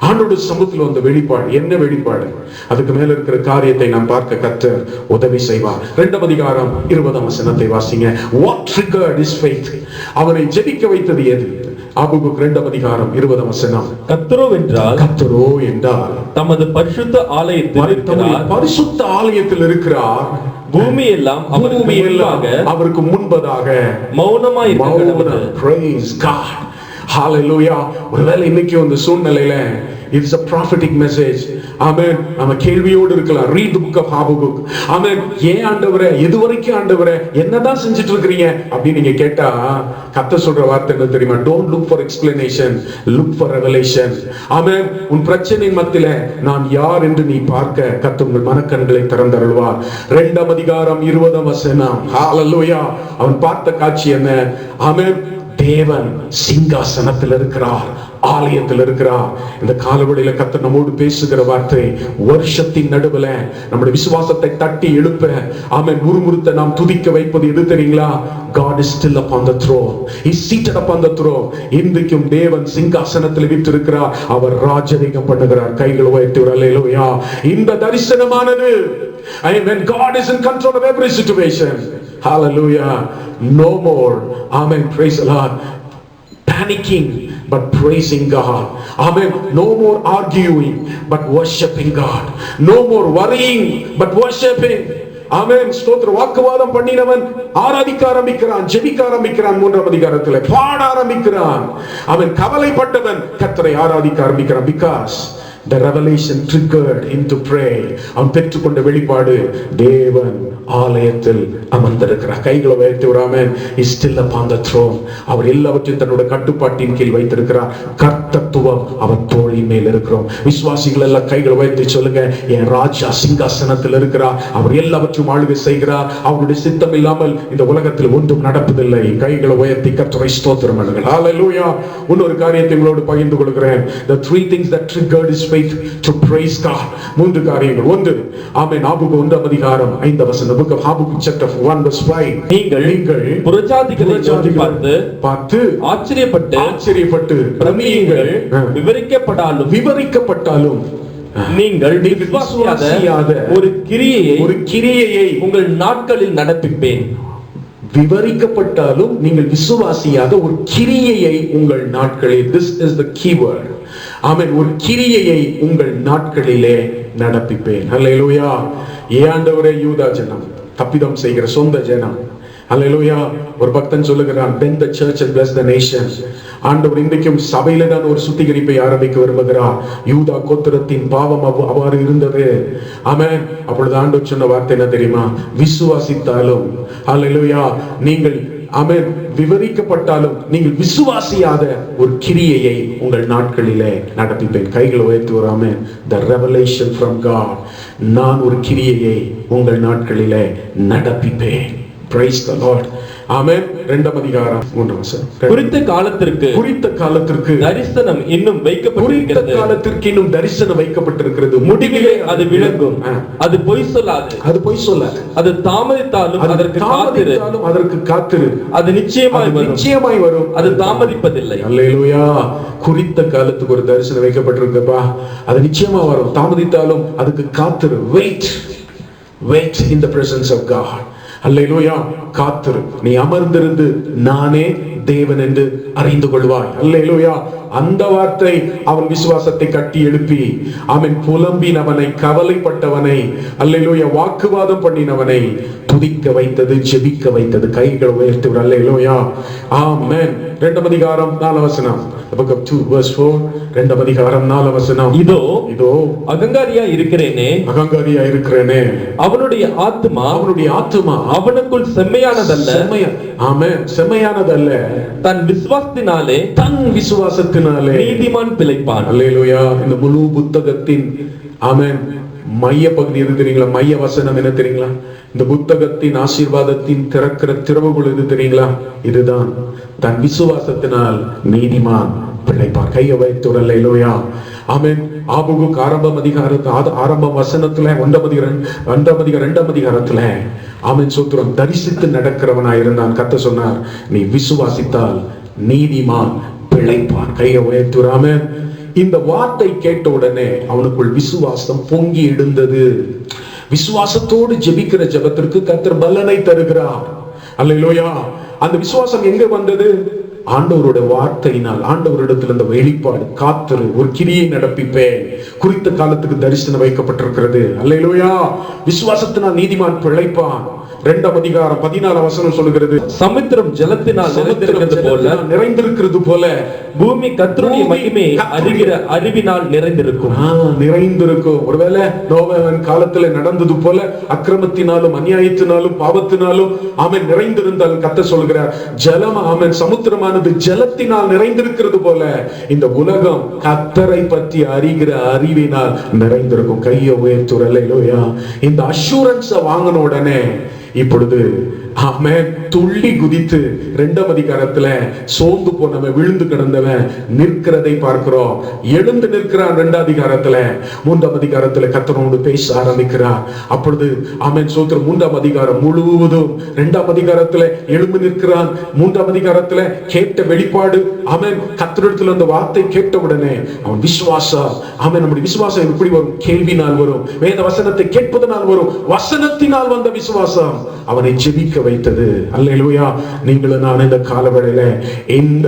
ஆண்டவருடைய சமூகத்தில் வந்த வெளிப்பாடு. என்ன வெளிப்பாடு? அதுக்கு மேல இருக்கிற காரியத்தை நாம் பார்க்க கர்த்தர் உதவி செய்வார். 2ஆம் அதிகாரம் 20ஆம் வசனத்தை வாசிங்க. What triggered his faith? அவரை ஜெபிக்க வைத்தது எது? ஆபகுக் 2ஆம் அதிகாரம் 20ஆம் வசனம். கர்த்தரோ என்றால் தமது பரிசுத்த ஆலயத்தில் இருக்கிறார். பூமி எல்லாம் அவருக்கு முன்பதாக மௌனமாய் இருக்கிறது. Praise God. Hallelujah. ஒருவேளை இன்னைக்கு அந்த சூழ்நிலையில it's a prophetic message. ஆமென். நம்ம கேள்வியோடு இருக்கலாம். read the book of Habakkuk. ஆமென். ஏன் ஆண்டவரே, எதுவரைக்கும் ஆண்டவரே, என்னதான் செஞ்சிட்டு இருக்கீங்க அப்படி நீங்க கேட்டா கர்த்தர் சொல்ற வார்த்தை என்ன தெரியுமா? don't look for explanation, look for revelation. ஆமென். உன் பிரச்சனையின் மத்தியில நான் யார் என்று நீ பார்க்க கர்த்தர் உங்கள் மனக்கண்களை திறந்தருள்வார். 2ஆம் அதிகாரம் 20ஆம் வசனம். ஹalleluya. அவன் பார்த்த காட்சி என்ன? ஆமென். தேவன் சிங்காசனத்தில் இருக்கிறார், ஆலயத்தில் இருக்கிறார். இந்த காலவெளியில கர்த்தர் நம்மோடு பேசுகிற வார்த்தை, வருஷத்தின் நடுவுல நம்முடைய விசுவாசத்தை தட்டி எழுப்ப, ஆமென், முறுமுறுத்த நாம் துதிக்க வைப்பது எது தெரியுங்களா? God is still upon the throne. He is seated upon the throne. இன்றைக்கும் தேவன் சிங்காசனத்தில் வீற்றிருக்கிறார். அவர் ராஜரீகம் பண்ணுகிறார். கைகளை உயர்த்தி ஹல்லேலூயா. இந்த தரிசனமானது, when God is in control of every situation. Hallelujah. No more, amen, praise the Lord, panicking but praising God. Amen. No more arguing, but worshiping God. No more worrying, but worshiping. ஆமென். ஸ்தோத்திர. வாக்குவாதம் பண்ணினவன் ஆராதிக்க ஆரம்பிக்கிறான், ஜெபிக்க ஆரம்பிக்கிறான், 3ஆம் அதிகாரத்தில் பாட ஆரம்பிக்கிறான். அவன் கவலைப்பட்டவன் கர்த்தரை ஆராதிக்க ஆரம்பிக்கிறான். because the revelation triggered him to pray. அவன் பெற்றுக்கொண்ட வெளிப்பாடு, தேவன் ஆலயத்தில் அமர்ந்திருக்கிறார். கைகளை உயர்த்தி விடாமல் is still upon the throne. அவர் எல்லாவற்றையும் தன்னோட கட்டுப்பாட்டின் கீழ் வைத்திருக்கிறார். கர்த்தத்துவம் அவர் தோளின் மேல் இருக்கிறோம். விசுவாசிகள் எல்லாம் கைகளை உயர்த்தி சொல்லுங்க, என் ராஜா சிங்காசனத்தில் இருக்கிறார், அவர் எல்லாவற்றையும் ஆளுகை செய்கிறார், அவருடைய சித்தம் இல்லாமல் இந்த உலகத்தில் ஒன்றும் நடப்பதில்லை. கைகளை உயர்த்தி கர்த்தரை ஸ்தோத்திரம் பண்ணுங்கள். ஹalleluya. இன்னொரு காரியத்தை உங்களோடு பகிர்ந்து கொள்கிறேன். The three things that triggered his faith to praise God. மூன்று காரியங்கள். ஒன்று, ஆமென், ஆபுகு 1ஆம் அதிகாரம் 5ஆம் வசனம். The book of Habakkuk chapter 1 verse 5. நீங்கள் புறஜாதிகளை பார்த்து ஆச்சரியப்பட்டு பிரமியுங்கள். விவரிக்கப்பட்டாலும் நீங்கள் விசுவாசியாத ஒரு கிரியையை உங்கள் நாட்களில் நடப்பிப்பேன். விவரிக்கப்பட்டாலும் நீங்கள் விசுவாசியாத ஒரு கிரியையை உங்கள் நாட்களில். This is the keyword. ஆமென். ஒரு கிரியையை உங்கள் நாட்களிலே நடப்பிப்பேன். ஹல்லேலூயா. ஆண்டவரே, யூதா ஜனம், தப்பிதம் செய்கிற சொந்த ஜனம். ஹல்லேலூயா. ஒரு பக்தன் சொல்லுகிறான், bend the church and bless the nation. ஆண்டவர் இன்றைக்கும் சபையில தான் ஒரு சுத்திகரிப்பை ஆரம்பிக்க விரும்புகிறார். யூதா கோத்திரத்தின் பாவம் அவ்வாறு இருந்தது. ஆமென். அப்பொழுது ஆண்டவர் சொன்ன வார்த்தை என்ன தெரியுமா? விசுவாசித்தாலும், ஹல்லேலூயா, நீங்கள், ஆமென், விவரிக்கப்பட்டாலும் நீங்கள் விசுவாசியாத ஒரு கிரியையை உங்கள் நாட்களிலே நடப்பிப்பேன். கைகளை உயர்த்தி வராம the revelation from God. நான் ஒரு கிரியையை உங்கள் நாட்களிலே நடப்பிப்பேன். Praise the Lord. ஆமென். 2ஆம் அதிகாரம் 3ஆம் வசனம். குறித்த காலத்திற்கு தரிசனம் இன்னும் வைக்கப்பட்டிருக்கிறது. குறித்த காலத்திற்கு இன்னும் தரிசனம் வைக்கப்பட்டிருக்கிறது. முடிவிலே அது விளங்கும். அது பொய் சொல்லாது. அது தாமதித்தாலும் அதற்கு காத்திரு. அது நிச்சயமாய் வரும். அது தாமதிப்பதில்லை. அல்லேலூயா. குறித்த காலத்துக்கு ஒரு தரிசனம் வைக்கப்பட்டிருக்கப்பா, அது நிச்சயமா வரும். தாமதித்தாலும் அதுக்கு காத்திரு. wait in the presence of God. அல்லேலூயா. காத்திரு. நீ அமர்ந்திருந்து நானே தேவன் என்று அறிந்து கொள்வாய். அல்லேலூயா. அந்த வார்த்தை அவன் விசுவாசத்தை கட்டி எழுப்பி, அவன் புலம்பினவனை, கவலைப்பட்டவனை, அல்லேலூயா, வாக்குவாதம் பண்ணினவனை துதிக்க வைத்தது, ஜெபிக்க வைத்தது. கைகளை உயர்த்தி விடு. அல்லேலூயா. ஆமென். 2ஆம் அதிகாரம் 4ஆம் வசனம். The book of 2 verse 4. 2ஆம் அதிகாரம் 4ஆம் வசனம். இதோ அகங்காரியா இருக்கிறேனே, அவனுடைய ஆத்துமா அவனுக்குள் செம்மையானதல்ல. ஆமென். செம்மையானதல்ல. தன் விசுவாசத்தினாலே நீதிமான் பிழைப்பான். அல்லேலூயா. இந்த முழு புத்தகத்தின், ஆமென், மைய பகுதி எது தெரியுங்களா? மைய வசனம் என்ன தெரியுங்களா? இந்த புத்தகத்தின் ஆசீர்வாதத்தின் திறக்கிற திறவுகள் எது தெரியுங்களா? இதுதான். தன் விசுவாசத்தினால் நீதிமான் பிழைப்பான். கையை வைத்து அல்லேலூயா. ஆமென். ஆபகுக் ஆரம்ப வசனத்துல 2ஆம் அதிகாரத்துல, ஆமென், சோத்திரம், தரிசித்து நடக்கிறவனாய் இருந்தான். கர்த்தர் சொன்னார், நீ விசுவாசித்தால் நீதிமான் பிழைப்பான். கையை உயர்த்துறாம இந்த வார்த்தை கேட்ட உடனே அவனுக்குள் விசுவாசம் பொங்கி எழுந்தது. விசுவாசத்தோடு ஜெபிக்கிற ஜெபத்திற்கு கர்த்தர் பலனை தருகிறார். அல்லேலூயா. அந்த விசுவாசம் எங்க வந்தது? ஆண்டவருடைய வார்த்தையினால், ஆண்டவரிடத்தில் இந்த வெளிப்பாடு. காத்திரு, ஒரு கிரியை நடப்பிப்பேன். குறித்த காலத்துக்கு தரிசனம் வைக்கப்பட்டிருக்கிறது. அல்லேலூயா. விசுவாசத்தினால் நீதிமான் பிழைப்பான். 2ஆம் அதிகாரம் 14ஆம் வசனம் சொல்லுகிறது, சமுத்திரம் ஜலத்தினால் நிறைந்திருக்கிறது போல பூமி கர்த்தருடைய மகிமையை அறிகிற அறிவினால் நிறைந்திருக்கும். ஒருவேளை நோவாவின் காலத்துல நடந்தது போல அக்கிரமத்தினாலும் அநியாயத்தினாலும் பாவத்தினாலும் ஆமென் நிறைந்திருந்தால் கர்த்தர் சொல்கிறார், ஜலம், ஆமென், சமுத்திரமானது ஜலத்தினால் நிறைந்திருக்கிறது போல இந்த உலகம் கர்த்தரை பற்றி அறிகிற அறிவினால் நிறைந்திருக்கும். கையை உயர்த்துற. அல்லேலூயா. இந்த அஷூரன்ஸ் வாங்கின உடனே இப்பொழுது, ஆமென், துள்ளி குதித்து 2ஆம் அதிகாரத்துல சோர்ந்து போனவன், விழுந்து கிடந்தவன் நிற்கிறதை பார்க்கிறோம். எழுந்து நிற்கிறான். 2ஆம் அதிகாரத்துல, 3ஆம் அதிகாரத்துல கர்த்தரோடு பேச ஆரம்பிக்கிறார். அப்பொழுது, ஆமென், சோத்திரம், 3ஆம் அதிகாரம் முழுவதும் 2ஆம் அதிகாரத்துல எழுந்து நிற்கிறான். 3ஆம் அதிகாரத்துல கேட்ட வெளிப்பாடு, ஆமென், கர்த்தரிடத்துல அந்த வார்த்தை கேட்ட உடனே அவன் விசுவாசம், ஆமென், நம்முடைய விசுவாசம் எப்படி வரும்? கேள்வினால் வரும். வேத வசனத்தை கேட்பதனால் வரும். வசனத்தினால் வந்த விசுவாசம் அவனை ஜெபிக்க வைத்தது. அல்லேலூயா. நீங்களும் நான் இந்த காலவெளியில இந்த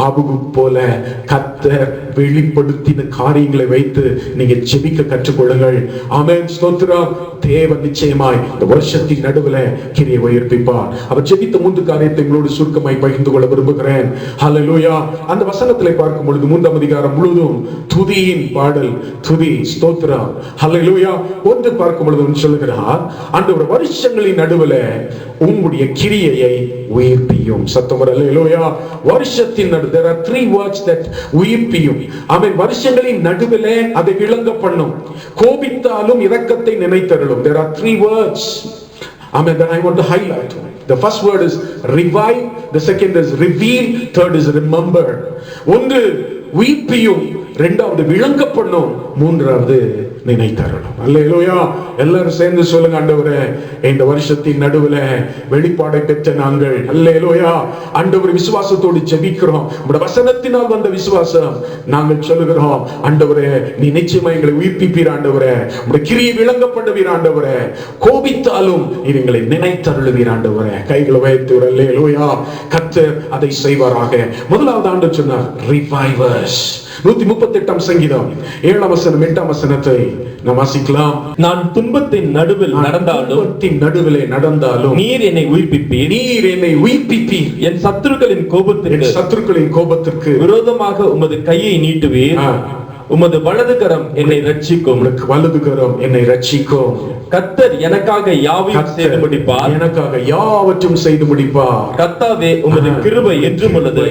ஆபுகு போல கர்த்தர் வெளிப்படுத்தின காரியங்களை வைத்து நீங்க ஜெபிக்க கற்றுக்கொள்ளுங்கள். ஆமென், ஸ்தோத்திரம். தேவன் நிச்சயமாய் இந்த வருஷத்தின் நடுவுல கிரியை உயர்ப்பிப்பார். அவர் ஜெபித்த 3 காரியத்தை உங்களோடு சுருக்கமாய் பகிர்ந்து கொள்ள விரும்புகிறேன். ஹல்லேலூயா. அந்த வசனத்திலே பார்க்கும் பொழுது 3ஆம் அதிகாரம் முழுவதும் துதியின் பாடல், துதி, ஸ்தோத்திரம். ஹல்லேலூயா. ஒன்று பார்க்கும் பொழுது சொல்லுகிறார், ஆண்டவர் வருஷங்களின் நடுவுல உங்களுடைய கிரியையை உயிர்ப்பியும். சத்தம் ஹல்லேலூயா. வருஷத்தின் நடுவில் there are 3 words that உயிர்ப்பியும். ஆமென். வருஷங்களின் நடுவிலே அதை விளங்க பண்ணும். கோபித்தாலும் இரக்கத்தை நினைத்தருளும். There are 3 words, amen, that I want to highlight. The first word is revive, the second is reveal, third is remember. ஒன்று உயிர்ப்பியும், இரண்டாவது விளங்க பண்ணும், மூன்றாவது நினைத்தருளும். அல்லேலூயா. எல்லாரும் சேர்ந்து சொல்லுங்க, ஆண்டவரே இந்த வருஷத்தின் நடுவுல வெளிப்பாடை பெற்ற நாங்கள் அல்லேலூயா ஆண்டவர் விசுவாசத்தோடு ஜெபிக்கிறோம். உம்முடைய வசனத்தினால் வந்த விசுவாசம் நாங்கள் சொல்லுகிறோம். ஆண்டவரே நீ நிச்சயமா எங்களை உயிர்ப்பிப்பீர். ஆண்டவரே உம்முடைய கிரியை விளங்க பண்ணுவீர். ஆண்டவரே கோபித்தாலும் எங்களை நினைத்தருளுவீர். ஆண்டவரே கைகளை வைத்து அல்லேலூயா கர்த்தர் அதை செய்வாராக. முதலாவது ஆண்டவர் சொன்னார் ரிவைவர்ஸ். 138ஆம் சங்கீதம் 7ஆம் வசனம் 8ஆம் வசனத்தை நாம் வாசிக்கலாம். நான் துன்பத்தின் நடுவில் நடந்தாலும் நீர் என்னை உயிர்ப்பிப்பீர். நீர் என்னை உயிர்ப்பிப்பீர். என் சத்துருக்களின் கோபத்திற்கு விரோதமாக உமது கையை நீட்டுவீர். உமது வலது கரம் என்னை ரட்சிக்கும். வலது கரம் என்னை ரட்சிக்கும். கர்த்தர் எனக்காக யாவையும் செய்து முடிப்பார். எனக்காக யாவற்றும் செய்து முடிப்பார். கர்த்தாவே உமது கிருபை என்றும் உள்ளது.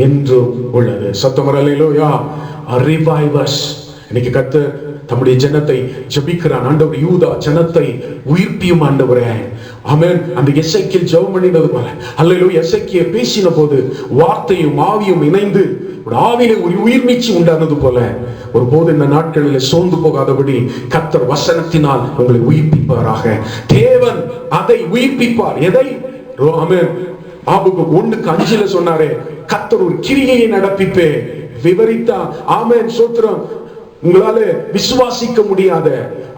என்றும் உள்ளது. சத்தம் அல்லேலூயா. ரிவைவர்ஸ். இன்னைக்கு கர்த்தர் தம்முடைய ஜனத்தை ஜெபிக்கிறான். ஆண்டவர் யூதா ஜனத்தை உயிர்ப்பியும் ஆண்டவரே. ஆமென். அந்த எசேக்கியேல் ஜெபம் பண்ணினது போல அல்லேலூயா. எசேக்கியேல் பேசின போது வார்த்தையும் ஆவியும் இணைந்து ஆவியிலே ஒரு உயிர்மீச்சு உண்டானது போல ஒருபோது இந்த நாட்களில் சோர்ந்து போகாதபடி கர்த்தர் வசனத்தினால் உங்களை உயிர்ப்பிப்பாராக. தேவன் அதை உயிர்ப்பிப்பார். எதை? ஆமென். ஆபுகு 1:5 சொன்னாரே, கர்த்தர் ஒரு கிரியையை நடப்பிப்பே விவரித்தா. ஆமென், ஸ்தோத்திரம். உங்களால விசுவாசிக்க முடியாத,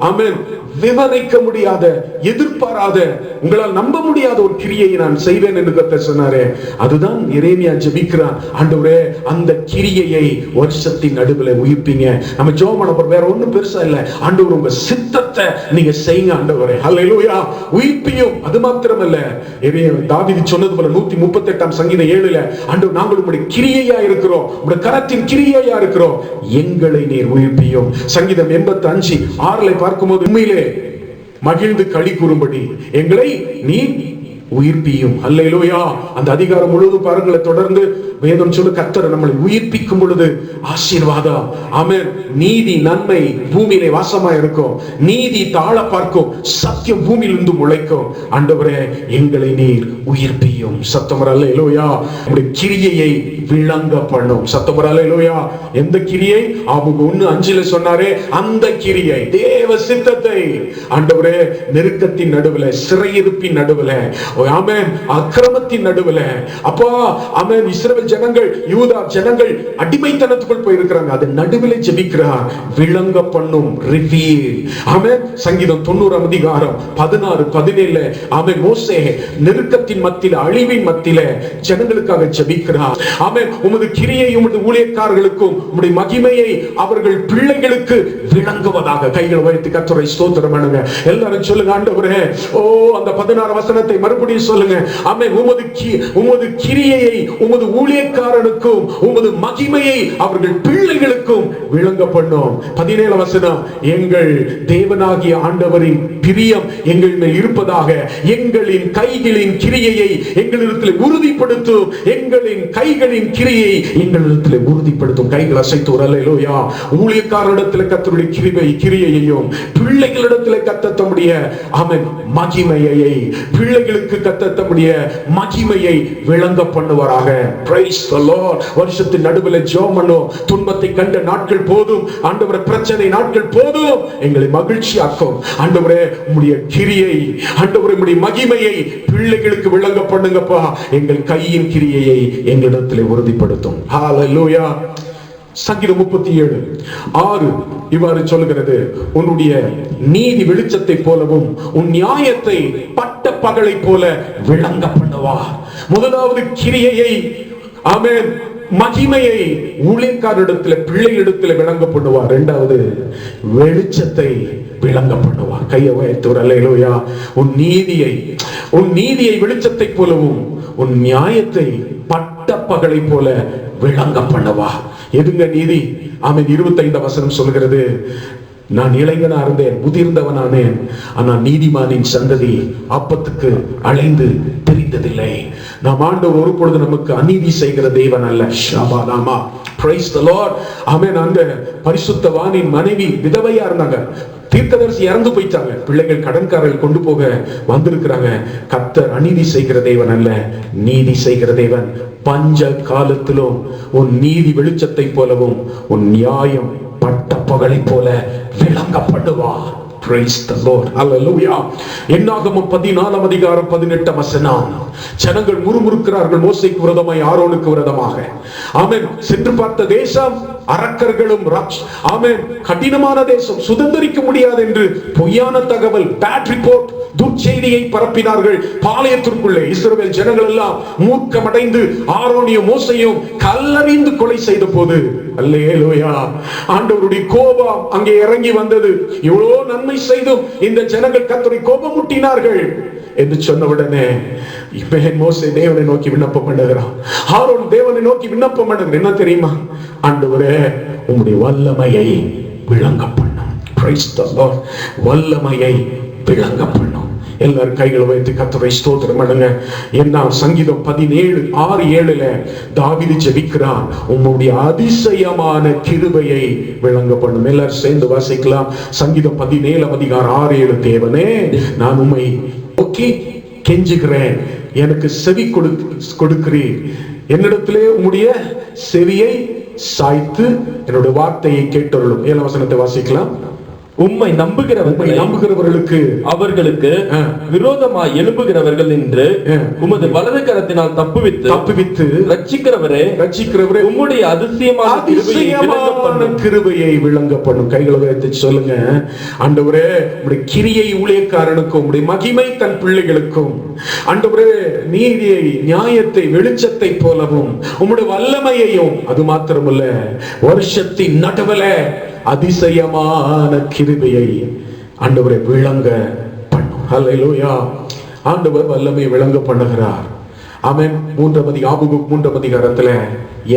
ஆமென், விவரிக்க முடியாத, எதிர்பாராத, உங்களால் நம்ப முடியாத ஒரு கிரியை நான் செய்வேன் என்று கர்த்தர் சொன்னாரே. அதுதான் எரேமியா ஜெபிக்கிறான். ஆண்டவரே அந்த கிரியையை வருஷத்தின் நடுவில் உயிர்ப்பீங்க. நம்ம ஜெபம் பண்ண வேற ஒண்ணும் பெருசா இல்ல. ஆண்டவர் உங்க சித்தத்தை நீங்க செய்யுங்க ஆண்டவரே. ஹல்லேலூயா. உயிர்ப்பியும். அது மாத்திரமல்ல, தாவீது சொன்னது போல 138ஆம் சங்கீதம் 7ல ஆண்டவர் நாங்கள் உம்முடைய கிரியையா இருக்கிறோம், உம்முடைய கரத்தின் கிரியையா இருக்கிறோம், எங்களை நீர் உயிர்ப்பியும். சங்கீதம் 85:6 பார்க்கும்போது உண்மையிலே மகிழ்ந்து களி கூறும்படி எங்களை நீ உயிர்ப்பியும். அல்லேலூயா. அந்த அதிகாரம் முழுவதும் பாருங்களேன். தொடர்ந்து வேதம் சொல்லு, கர்த்தர் நம்மளை உயிர்ப்பிக்கும் பொழுது ஆசீர்வாதம். ஆமென். நீதி நன்மை பூமியிலே வாசமா இருக்கும். நீதி தாழ பார்க்கும், சத்தியம் பூமியிலிருந்து முளைக்கும். ஆண்டவரே எங்களை நீர் உயிர்ப்பியும். சத்தமர் அல்லேலூயா. நம்முடைய கிரியையை விளங்க பண்ணும். சத்தமர் அல்லேலூயா. எந்த கிரியை? ஆபுகு 1:5 சொன்னாரே அந்த கிரியை, தேவ சித்தத்தை. ஆண்டவரே நெருக்கத்தின் நடுவுல, சிறையிருப்பின் நடுவுல, ஆமென், அக்கிரமத்தின் நடுவுல, அப்பா ஆமென், இஸ்ரவேல் ஜனங்கள், யூதா ஜனங்கள் அடிமைத்தனத்துக்குள் போயிருக்கிறாங்க. அது நடுவிலே ஜெபிக்கிறார். விளங்க பண்ணும். ரிவீல். ஆமென். சங்கீதம் 90ஆம் அதிகாரம் 16-17 ஆமென். மோசே நெருக்கத்தின் மத்தியில, அழிவின் மத்தியில ஜனங்களுக்காக ஜெபிக்கிறார். ஆமென். உமது கிரியை உமது ஊழியக்காரர்களுக்கும் உம்முடைய மகிமையை அவர்கள் பிள்ளைகளுக்கு விளங்குவதாக. கைகளை வைத்து கர்த்தரை ஸ்தோத்திரம் பண்ணுங்க. எல்லாரும் சொல்லுங்க, ஆண்டவரே ஓ அந்த 16 வசனத்தை மறுபடியும் சொல்லுங்க. ஆமென். உமது கிரியை உமது ஊழியக்காரனுக்கும் உமது மகிமையை அவர்கள் பிள்ளைகளுக்கும் விளங்க பண்ணும். 17 வசனம், எங்கள் தேவனாகிய ஆண்டவரின் பிரியம் எங்கள் மேல் இருப்பதாக. எங்களின் கைகளின் கிரியையை எங்களிடத்தில் உறுதிப்படுத்தும். எங்களின் கைகளின் கிரியை எங்களிடத்தில் உறுதிப்படுத்தும். கைகள் அசைத்து ஒரு அல்லேலூயா. ஊழியக்காரரிடத்தில் கர்த்தருடைய கிரியையையும் பிள்ளைகளிடத்தில் கர்த்தர் தம்முடைய ஆமென் மகிமையை, பிள்ளைகளுக்கு கர்த்தர் தம்முடைய மகிமையை விளங்க பண்ணுவாராக. Praise the Lord. வருஷத்தின் நடுவில் ஜெபம் பண்ணுவோம். துன்பத்தை கண்ட நாட்கள் போதும் ஆண்டவரே, பிரச்சனை நாட்கள் போதும், எங்களை மகிழ்ச்சியாக்கும். ஆண்டவரே உம்முடைய கிரியை, ஆண்டவரே உம்முடைய மகிமையை பிள்ளைகளுக்கு விளங்க பண்ணுங்கப்பா. எங்கள் கையின் கிரியையை எங்களிடத்தில் உறுதிப்படுத்தும். ஹalleluya. சங்கீதம் 37:6 இவ்வாறு சொல்லுகிறது, உன்னுடைய நீதி வெளிச்சத்தை போலவும் உன் நியாயத்தை பட்ட பகலை போல விளங்க பண்ணுவார். முதலாவது கிரியையை, ஆமென், மகிமையை ஊழியக்காரரிடத்துல, பிள்ளைகளிடத்துல விளங்க பண்ணுவார். இரண்டாவது வெளிச்சத்தை விளங்க பண்ணுவார். கையை உயர்த்துவார். அல்லேலூயா. உன் நீதியை வெளிச்சத்தை போலவும் உன் நியாயத்தை பட்ட பகலை போல விளங்க பண்ணுவார். எதுங்க நீதி? ஆமென். 25 வசனம் சொல்கிறது, நான் இளைஞனா இருந்தேன், முதிர்ந்தவனானேன், ஆனால் நீதிமானின் சந்ததி அப்பத்துக்கு அலைந்து தெரிந்ததில்லை. நாம் ஆண்டவர் ஒரு பொழுது நமக்கு அநீதி செய்கிற தேவன் அல்ல. ஷாபாலாமா, பிரைஸ் தி லார்ட். ஆமென். அந்த பரிசுத்தவானின் மனைவி விதவையா இருந்தாங்க, தீர்க்கதரிசி இறந்து போயிட்டாங்க, பிள்ளைகள் கடன்காரர்கள் கொண்டு போக வந்திருக்கிறாங்க. கர்த்தர் அநீதி செய்கிற தேவன் அல்ல, நீதி செய்கிற தேவன். பஞ்ச காலத்திலும் உன் நீதி வெளிச்சத்தை போலவும் உன் நியாயம் பட்ட பகலை போல விளங்கப்படுவார். Praise the Lord. Hallelujah. என்னாகமம் 14 அதிகாரம் 18 வசனம். ஜனங்கள் முறுமுறுக்கிறார்கள் மோசேக்கு விரோதமாய், ஆரோனுக்கு விரோதமாக. ஆமென். சென்று பார்த்த தேசம் அரக்கர்களும், ஆமென், கடினமான தேசம், சுதந்திரிக்க முடியாது என்று பொய்யான தகவல், பேட் ரிப்போர்ட், துர்ச்செய்தியை பரப்பினார்கள். பாளையத்திற்குள்ளே இஸ்ரவேல் ஜனங்கள் எல்லாம் மூர்க்கமடைந்து ஆரோனியும் மோசேயும் கல்லறிந்து கொலை செய்த போது, அல்லேலூயா, ஆண்டவருடைய கோபம் அங்கே இறங்கி வந்தது. இவ்வளோ நன்மை செய்தும் இந்த ஜனங்கள் கர்த்தரை கோபமூட்டினார்கள் என்று சொன்னவுடனே மோசே தேவனை நோக்கி விண்ணப்பம் பண்ணுகிறான். ஆரோன் தேவனை நோக்கி விண்ணப்பம் பண்ணுகிறான். என்ன தெரியுமா? ஆண்டவரே, உம்முடைய வல்லமையை விளங்க பண்ணும். Praise the Lord. வல்லமையை விளங்க பண்ணும். எல்லாரும் கைகளை வைத்து கர்த்தரை ஸ்தோத்திரம் பண்ணுங்க. என்ன சங்கீதம் 17:6-7 தாவீது ஜெபிக்கிறான், உம்முடைய அதிசயமான கிருபையை விளங்க பண்ணும். எல்லாரும் சேர்ந்து வாசிக்கலாம். சங்கீதம் 17 அதிகாரம் 6-7. தேவனே, நான் உம்மை நோக்கி கெஞ்சுகிறேன், எனக்கு செவி கொடுக்கிறீர். என்னிடத்திலே உம்முடைய செவியை சாய்த்து என்னுடைய வார்த்தையை கேட்டருளும். 7 வசனத்தை வாசிக்கலாம். உம்மை நம்புகிறவர்களுக்கு அவர்களுக்கு விரோதமாய் எழும்புகிறவர்கள் என்று உமது வலது கரத்தினால் தப்புவித்து ரட்சிக்கிறவரே உம்முடைய அதிசயமான கிருபையை விளங்க பண்ணும். கைகளை வைத்து சொல்லுங்க, ஆண்டவரே, உம்முடைய கிரியை ஊழியக்காரனுக்கும், உம்முடைய மகிமை தன் பிள்ளைகளுக்கும், ஆண்டவரே, நீதியை, நியாயத்தை வெளிச்சத்தை போலவும் உம்முடைய வல்லமையையும், அது மாத்திரமல்ல, வருஷத்தின் நடுவுல அதிசயமான கிருபையை ஆண்டவரை விளங்க பண்ணும். ஹல்லேலூயா. ஆண்டவர் வல்லமை விளங்க பண்ணுகிறார். ஆமென். 3 அதிகாரத்துல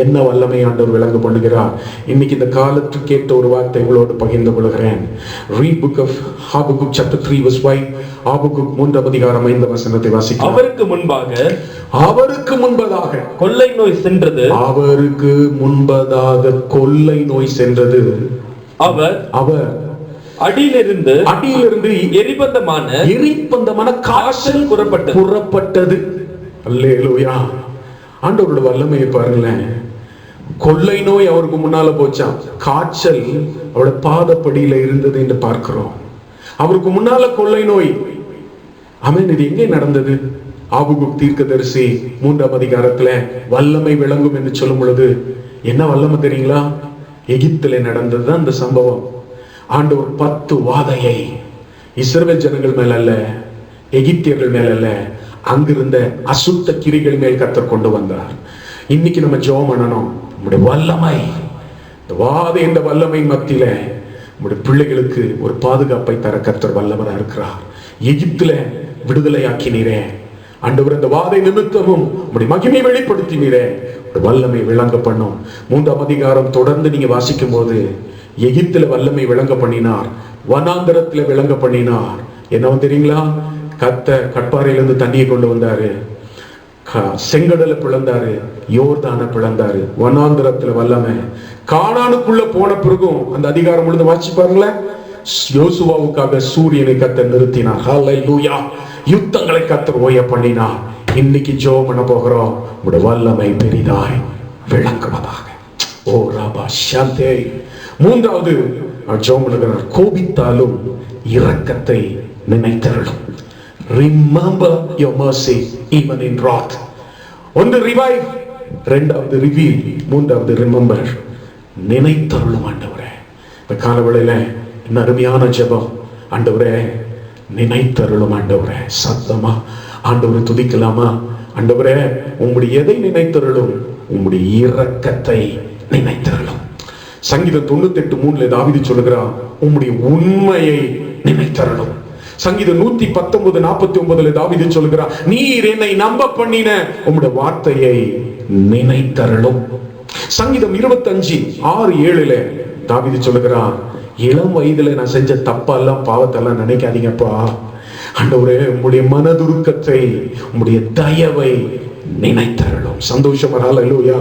என்ன வல்லமை ஆண்டவர் விளங்க பண்ணுகிறார்? இன்னைக்கு இந்த காலத்துக்கு கேட்ட ஒரு வார்த்தை உங்களோடு பகிர்ந்து கொள்கிறேன். Read book of Habakkuk chapter 3 verse 5. Habakkuk 3 அதிகாரம் 5 வசனத்தை வாசிக்கலாம். அவருக்கு முன்பதாக கொள்ளை நோய் சென்றது. அவருக்கு முன்பதாக கொள்ளை நோய் சென்றது. அவர் அடியிலிருந்து எரிபந்தமான காய்ச்சல் புறப்பட்டது. அல்லேலூயா. ஆண்டவருடைய வல்லமையை பாருங்களேன். கொள்ளை நோய் அவருக்கு முன்னால போச்சாம், காய்ச்சல் அவருடைய பாதப்படியில இருந்தது என்று பார்க்கிறோம். அவருக்கு முன்னால கொள்ளை நோய். ஆமென். இது எங்கே நடந்தது? ஆபகுக் தீர்க்கதரிசி 3 அதிகாரத்துல வல்லமை விளங்கும் என்று சொல்லும் பொழுது என்ன வல்லமை தெரியுங்களா? எகிப்திலே நடந்ததுதான் இந்த சம்பவம். ஆண்டவர் 10 வாதையை இஸ்ரவேல் ஜனங்கள் மேல அல்ல, எகிப்தியர்கள் மேல அல்ல, அங்கிருந்த அசுத்த கிரிகள் மேல் கர்த்தர் கொண்டு வந்தார். இன்னைக்கு நம்ம ஜெபம் பண்ணணும், நம்முடைய வல்லமை, இந்த வாதை என்ற வல்லமை மத்தியில நம்முடைய பிள்ளைகளுக்கு ஒரு பாதுகாப்பை தர கர்த்தர் வல்லவராக இருக்கிறார். எகிப்துல விடுதலை ஆக்கினீரே ஆண்டவர், இந்த வாதை நிமித்தமும் உம்முடைய மகிமை வெளிப்படுத்தினீரே, வல்லமை விளங்க பண்ணும். 3 அதிகாரம் தொடர்ந்து நீங்க வாசிக்கும் போது எகிப்துல வல்லமை விளங்க பண்ணினார், வனாந்தரத்துல விளங்க பண்ணினார். என்ன தெரியுங்களா? கர்த்தர் கட்பாறையிலிருந்து தண்ணியை கொண்டு வந்தாரு, செங்கடலை பிளந்தாரு, யோர்தானை பிளந்தாரு. வனாந்தரத்துல வல்லமை. கானானுக்குள்ள போன பிறகும் அந்த அதிகாரம் முழுது வாசிச்சு பாருங்களேன். யோசுவாவுக்காக சூரியனை கர்த்தர் நிறுத்தினார். ஹல்லேலூயா. யுத்தங்களை கர்த்தர் ஓய பண்ணினார். இன்னைக்கு ஜெபம் பண்ண போகிறோம், உம்முடைய வல்லமை பெரிதாய் விளங்குவதாக. ஓ ராபா சாந்தே. 3வது ஜெபம் பண்ணுகிறார், கோபித்தாலும் இரக்கத்தை நினைத்தருளும். Remember your mercy even in wrath. ஒன்று ரிவைவ், 2வது ரிவீல், 3வது ரிமெம்பர். நினைத்தருளும் ஆண்டவரே. இந்த காலவேளையில என்ன அருமையான ஜெபம். ஆண்டவரே, நினைத்தருளும் ஆண்டவரே. சத்தமா ஆண்டவரை துதிக்கலாமா? ஆண்டவரே, உம்முடைய எதை நினைத்தருளும்? உம்முடைய இரக்கத்தை நினைத்தருளும். சங்கீதம் 98:3 தாவீது சொல்லுகிறான், உம்முடைய உண்மையை நினைத்தருளும். சங்கீதம் 119:49 தாவீது சொல்லுகிறான், நீர் என்னை நம்ப பண்ணின உம்முடைய வார்த்தையை நினைத்தருளும். சங்கீதம் 25:6-7 தாவீது சொல்லுகிறான், இளம் வயதுல நான் செஞ்ச தப்பெல்லாம் பாவத்தெல்லாம் நினைக்காதீங்கப்பா. ஆண்டவரே, உம்முடைய மனதுருக்கத்தை, உம்முடைய தயவை நினைத்தருளும். சந்தோஷமா ஹல்லேலூயா.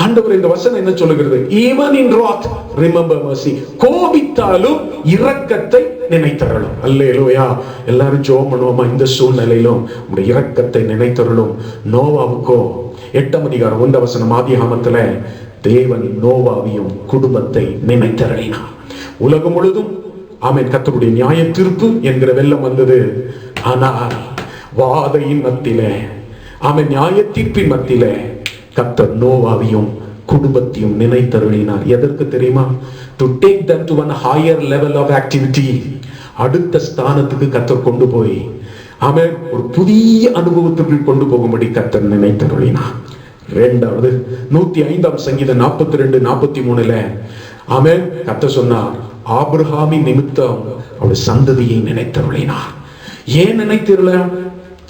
ஆண்டவர் இந்த வசனம் என்ன சொல்லுகிறது? even in wrath remember mercy. கோபித்தாலும் இரக்கத்தை நினைத்தருளும். ஹல்லேலூயா. எல்லாரும் ஜெபம் பண்ணுவோமா? இந்த சூழ்நிலையிலும் உம்முடைய இரக்கத்தை நினைத்தருளும். நோவாவுக்கோ 8ஆம் அதிகாரம் 1 வசனம் ஆதியாகமத்திலே தேவன் நோவாவையும் குடும்பத்தை நினைத்தருளினார். உலகம் முழுதும் ஆமென் கர்த்தருடைய நியாய தீர்ப்பு என்கிற வெள்ளம் வந்தது. ஆனால் வாதையின் மத்தியிலே, ஆமென் நியாய தீர்ப்பின் மத்தியிலே கர்த்தர் நோவாவையும் குடும்பத்தையும் நினைத்தருளினார். எதற்கு தெரியுமா? to take them to one higher level of activity. அடுத்த ஸ்தானத்துக்கு கர்த்தர் கொண்டு போய் ஆமென் ஒரு புதிய அனுபவத்துக்கு கொண்டு போகும்படி கர்த்தர் நினைத்தருளினார். இரண்டாவது 105ஆம் சங்கீதம் 42-43 ஆமென் கர்த்தர் சொன்னார், ஆபிரகாமின் நிமித்தம் அவருடைய சந்ததியை நினைத்தருளினார். ஏன் நினைத்தருள?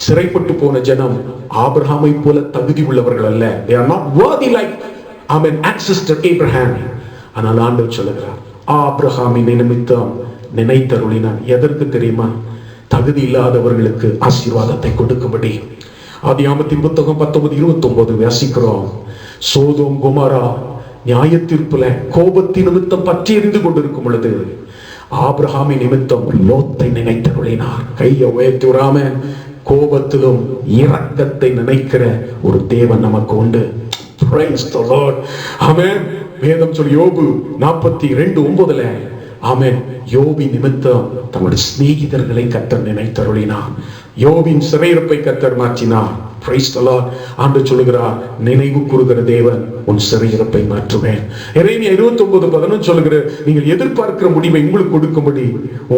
சிறைப்பட்டு போன ஜனம் ஆபிரகாமை போல தகுதி உள்ளவர்கள் அல்ல. they are not worthy like ancestor Abraham. ஆனால் ஆண்டவர் சொல்லுகிறார், ஆபிரகாமின் நிமித்தம் நினைத்தருளினார். எதற்கு தெரியுமா? தகுதி இல்லாதவர்களுக்கு ஆசீர்வாதத்தை கொடுக்கும்படி. ஆதியாகமத்தின் புத்தகம் 19:29 வாசிக்கிறோம். சோதோம் கொமோரா நியாய தீர்ப்புல கோபத்தின் நிமித்தம் பற்றி எரிந்து கொண்டிருக்கும் பொழுது ஆபிரகாமின் நிமித்தம் லோத்தை நினைத்தருளினார். கையை உயர்த்துறாம கோபத்திலும் இரக்கத்தை நினைக்கிற ஒரு தேவன் நமக்கு உண்டு. Praise the Lord. ஆமென். வேதம் சொல்லி யோபு 42:9 ஆமென் யோபி நிமித்தம் தம்முடைய சிநேகிதர்களை கர்த்தர் நினைத்தருளினார். யோபின் சிறையிருப்பை கர்த்தர் மாற்றினார். Praise the Lord. ஆண்டவர் சொல்லுகிறார், நினைவு கூறுகிற தேவன் உன் சிறையிருப்பை மாற்றுவேன். எரேமியா 29:11 சொல்லுகிற, நீங்கள் எதிர்பார்க்கிற முடிவை உங்களுக்கு கொடுக்கும்படி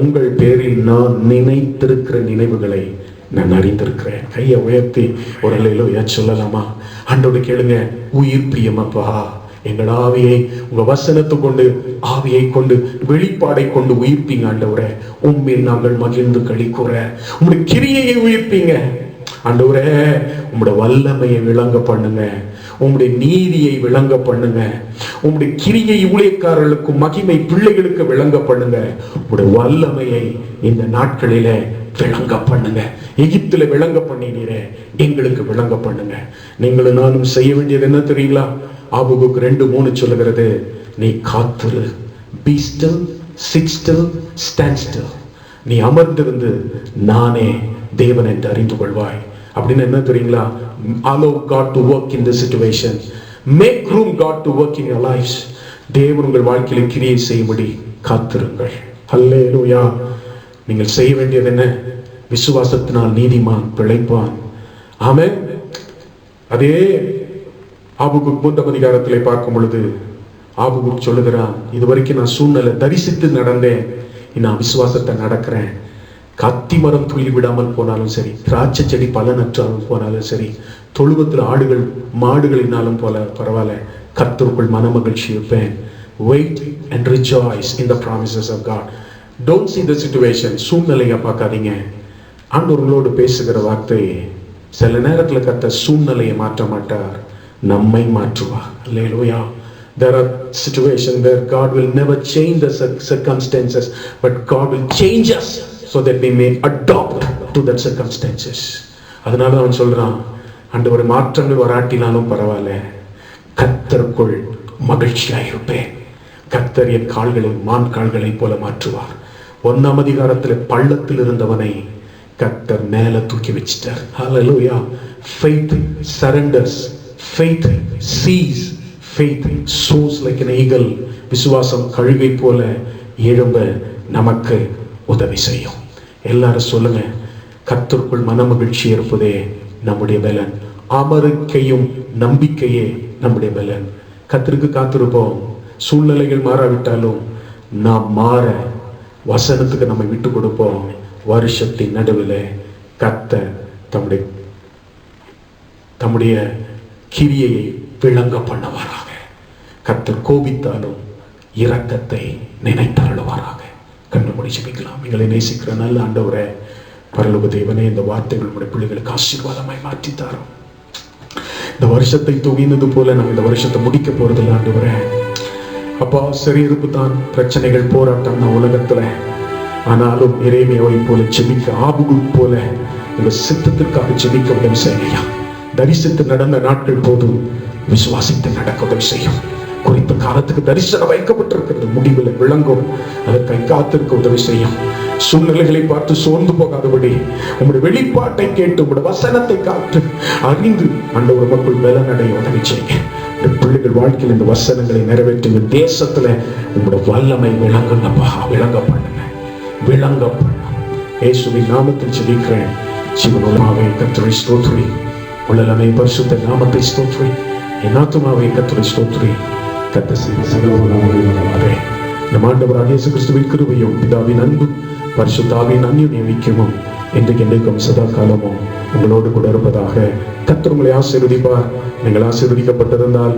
உங்கள் பேரில் நான் நினைத்திருக்கிற நினைவுகளை நான் அறிந்திருக்கிறேன். கையை உயர்த்தி ஒரு அல்லேலூயா சொல்லலாமா? ஆண்டவரை கேளுங்க. உயிர் பிரியமப்பா, எங்கள் ஆவியை உங்க வசனத்தை கொண்டு, ஆவியை கொண்டு, வெளிப்பாடை கொண்டு உயிர்ப்பீங்க ஆண்டவரே. உம்மில் நாங்கள் மகிழ்ந்து களிக்கூற உங்களுடைய கிரியையை உயிர்ப்பீங்க ஆண்டவரே. உங்களுடைய வல்லமையை விளங்க பண்ணுங்க, உங்களுடைய நீதியை விளங்க பண்ணுங்க, உங்களுடைய கிரியை ஊழியக்காரர்களுக்கும் மகிமை பிள்ளைகளுக்கு விளங்க பண்ணுங்க. உங்களுடைய வல்லமையை இந்த நாட்களில விளங்க பண்ணுங்க. எகிப்துல விளங்க பண்ணினீரே, எங்களுக்கு விளங்க பண்ணுங்க. நீங்களும் நானும் செய்ய வேண்டியது என்ன தெரியுங்களா? ஆபகுக் 2:3 சொல்லுகிறது, நீ காத்திரு. be still, sit still, stand still. நீ அமர்ந்திருந்து நானே தேவன் என்று அறிந்து கொள்வாய். அப்படின்னு என்ன தெரியுங்களா? allow God to work in this situation. make room God to work in your lives. தேவன் உங்கள் வாழ்க்கையில கிரியை செய்யும்படி காத்திருங்கள். ஹல்லேலூயா. நீங்கள் செய்ய வேண்டியது என்ன? விசுவாசத்தினால் நீதிமான் பிழைப்பான். ஆமென். அதே ஆபகுக் 3ஆம் அதிகாரத்திலே பார்க்கும் பொழுது ஆபகுக் சொல்லுகிறான், இதுவரைக்கும் நான் சூழ்நிலை தரிசித்து நடந்தேன், நான் விசுவாசத்தை நடக்கிறேன். கத்தி மரம் துள்ளி விடாமல் போனாலும் சரி, திராட்சை செடி பலனற்றாலும் போனாலும் சரி, தொழுவத்தில் ஆடுகள் மாடுகளினாலும் போல பரவாயில்ல, கர்த்தருக்குள் மனமகிழ்ச்சி இருப்பேன். wait and rejoice in the promises of God. don't see the situation. சூழ்நிலையை பார்க்காதீங்க. ஆண்டவர்களோடு பேசுகிற வார்த்தை சில நேரத்தில் கர்த்தர் சூழ்நிலையை மாற்ற மாட்டார், நம்மை மாற்றுவார். அல்லேலூயா. There are situations where God will never change the circumstances, but God will change us so that we may adopt to that circumstances. அதனால அவன் சொல்றான், ஆண்டவரே மாற்றங்கள் வராட்டினாலும் பரவாயில்ல, கர்த்தருக்குள் மகிழ்ச்சியாக இருப்பேன். கர்த்தர் என் கால்களை மான் கால்களை போல மாற்றுவார். 1ஆம் அதிகாரத்தில் பள்ளத்தில் இருந்தவனை கர்த்தர் மேல தூக்கி வச்சிட்டார். ஹல்லேலூயா. faith surrenders, faith sees, faith soars like an eagle. விசுவாசம் கழுகை போல எழும்ப நமக்கு உதவி செய்யும். எல்லாரும் சொல்லுங்க, கர்த்தருக்குள் மனமகிழ்ச்சி இருப்பதே நம்முடைய பலன். அமர்க்கையும் நம்பிக்கையே நம்முடைய பலன். கர்த்தருக்கு காத்திருப்போம். சூழ்நிலைகள் மாறாவிட்டாலும் நாம் மாற வசனத்துக்கு நம்ம விட்டு கொடுப்போம். வருஷத்தின் நடுவில் கர்த்தர் தம்முடைய கிரியையை விளங்க பண்ணுவாராக. கர்த்தர் கோபித்தாலும் இரக்கத்தை நினைத்தருளுவாராக. கண்ணு மூடி ஜெபிக்கலாம். எங்களை நேசிக்கிற நல்ல ஆண்டவரே, பரலோக தேவனே, இந்த வார்த்தைகள் உடைய பிள்ளைகளுக்கு ஆசீர்வாதமாய் மாற்றி தாரும். இந்த வருஷத்தை துவங்கினது போல நாங்கள் இந்த வருஷத்தை முடிக்க போறதில்லை ஆண்டவரே. அப்பா, சிறையிருப்பு தான், பிரச்சனைகள், போராட்டம் தான் உலகத்துல. ஆனாலும் எரேமியாவை போல ஜெபிக்க, ஆபுகு போல இந்த சித்தத்திற்காக ஜெபிக்க உதவி செய்யா. தரிசித்து நடந்த நாட்கள் போதும் விசுவாசித்து நடக்க உதவி செய்யும். குறித்த காலத்துக்கு தரிசனம் வைக்கப்பட்டிருக்கிறது, முடிவில் விளங்கும். அதற்காக காத்திருக்க உதவி செய்யும். சூழ்நிலைகளை பார்த்து சோர்ந்து போகாதபடி உங்களுடைய வெளிப்பாட்டை கேட்டு உங்களுடைய வசனத்தை காத்து அறிந்து ஆண்டவர் மக்கள் பலனடைய உதவி செய்யுங்க. பிள்ளைகள் வாழ்க்கையில் இந்த வசனங்களை நிறைவேற்றுங்க. தேசத்துல உங்களுடைய வல்லமை விளங்குங்கப்பா, விளங்க பண்ணுங்க, விளங்க பண்ணும். இயேசுவின் நாமத்தில் ஜெபிக்கிறேன். ஜீவனுள்ளமாவே கர்த்தரை ஸ்தோத்திரி, உள்ளலமே பரிசுத்த நாமத்தை ஸ்தோத்திரி, என் ஆத்துமாவே கர்த்தரை ஸ்தோத்திரி. நம் ஆண்டவராகிய இயேசு கிறிஸ்துவின் கிருபையும் பிதாவின் அன்பும் பரிசுத்தாவின் அந்யோன்யமும் இன்றைக்கு என்றைக்கும் சதா காலமும் உங்களோடு கூட இருப்பதாக. கர்த்தர் உங்களை ஆசீர்வதிப்பார். நீங்கள் ஆசீர்வதிக்கப்பட்டிருந்தால்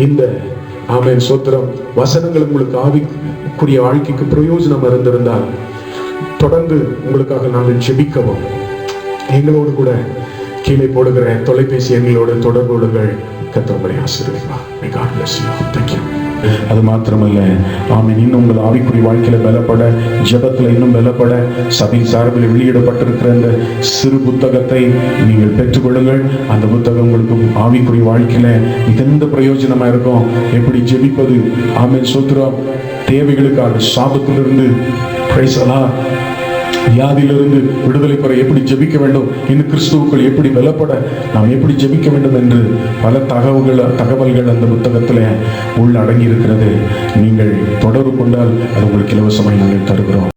இந்த ஆமென் ஸ்தோத்திரம் வசனங்கள் உங்களுக்கு ஆவிக்குரிய வாழ்க்கைக்கு பிரயோஜனம் இருந்திருந்தால் தொடர்ந்து உங்களுக்காக நாங்கள் ஜெபிக்கவும் எங்களோடு கூட கீழே போடுகிற தொலைபேசி எண்களோடு தொடர்பு கொள்ளுங்கள். கர்த்தர் உங்களை ஆசீர்வதிப்பார். God bless you. Thank you. அது மாத்திரமல்ல, ஆமென், இன்னும் உங்கள் ஆவிக்குரிய வாழ்க்கையில பலப்பட, ஜெபத்துல இன்னும் பலப்பட, சபை சார்பில் வெளியிடப்பட்டிருக்கிற இந்த சிறு புத்தகத்தை நீங்கள் பெற்றுக்கொள்ளுங்கள். அந்த புத்தகம் உங்களுக்கு ஆவிக்குரிய வாழ்க்கையில மிகுந்த பிரயோஜனமா இருக்கும். எப்படி ஜெபிப்பது, ஆமென் ஸ்தோத்திரம், தேவைகளுக்காக, சாபத்திலிருந்து, பிரைஸ் அல்லாஹ், வியாதியிலிருந்து விடுதலை பெற எப்படி ஜெபிக்க வேண்டும், இன்னும் கிறிஸ்துவுக்குள் எப்படி பலப்பட நாம் எப்படி ஜெபிக்க வேண்டும் என்று பல தகவல்கள் அந்த புத்தகத்தில் உள்ள அடங்கி இருக்கிறது. நீங்கள் தொடர்பு கொண்டால் அது உங்களுக்கு இலவசமாய் நாங்கள் தருகிறோம்.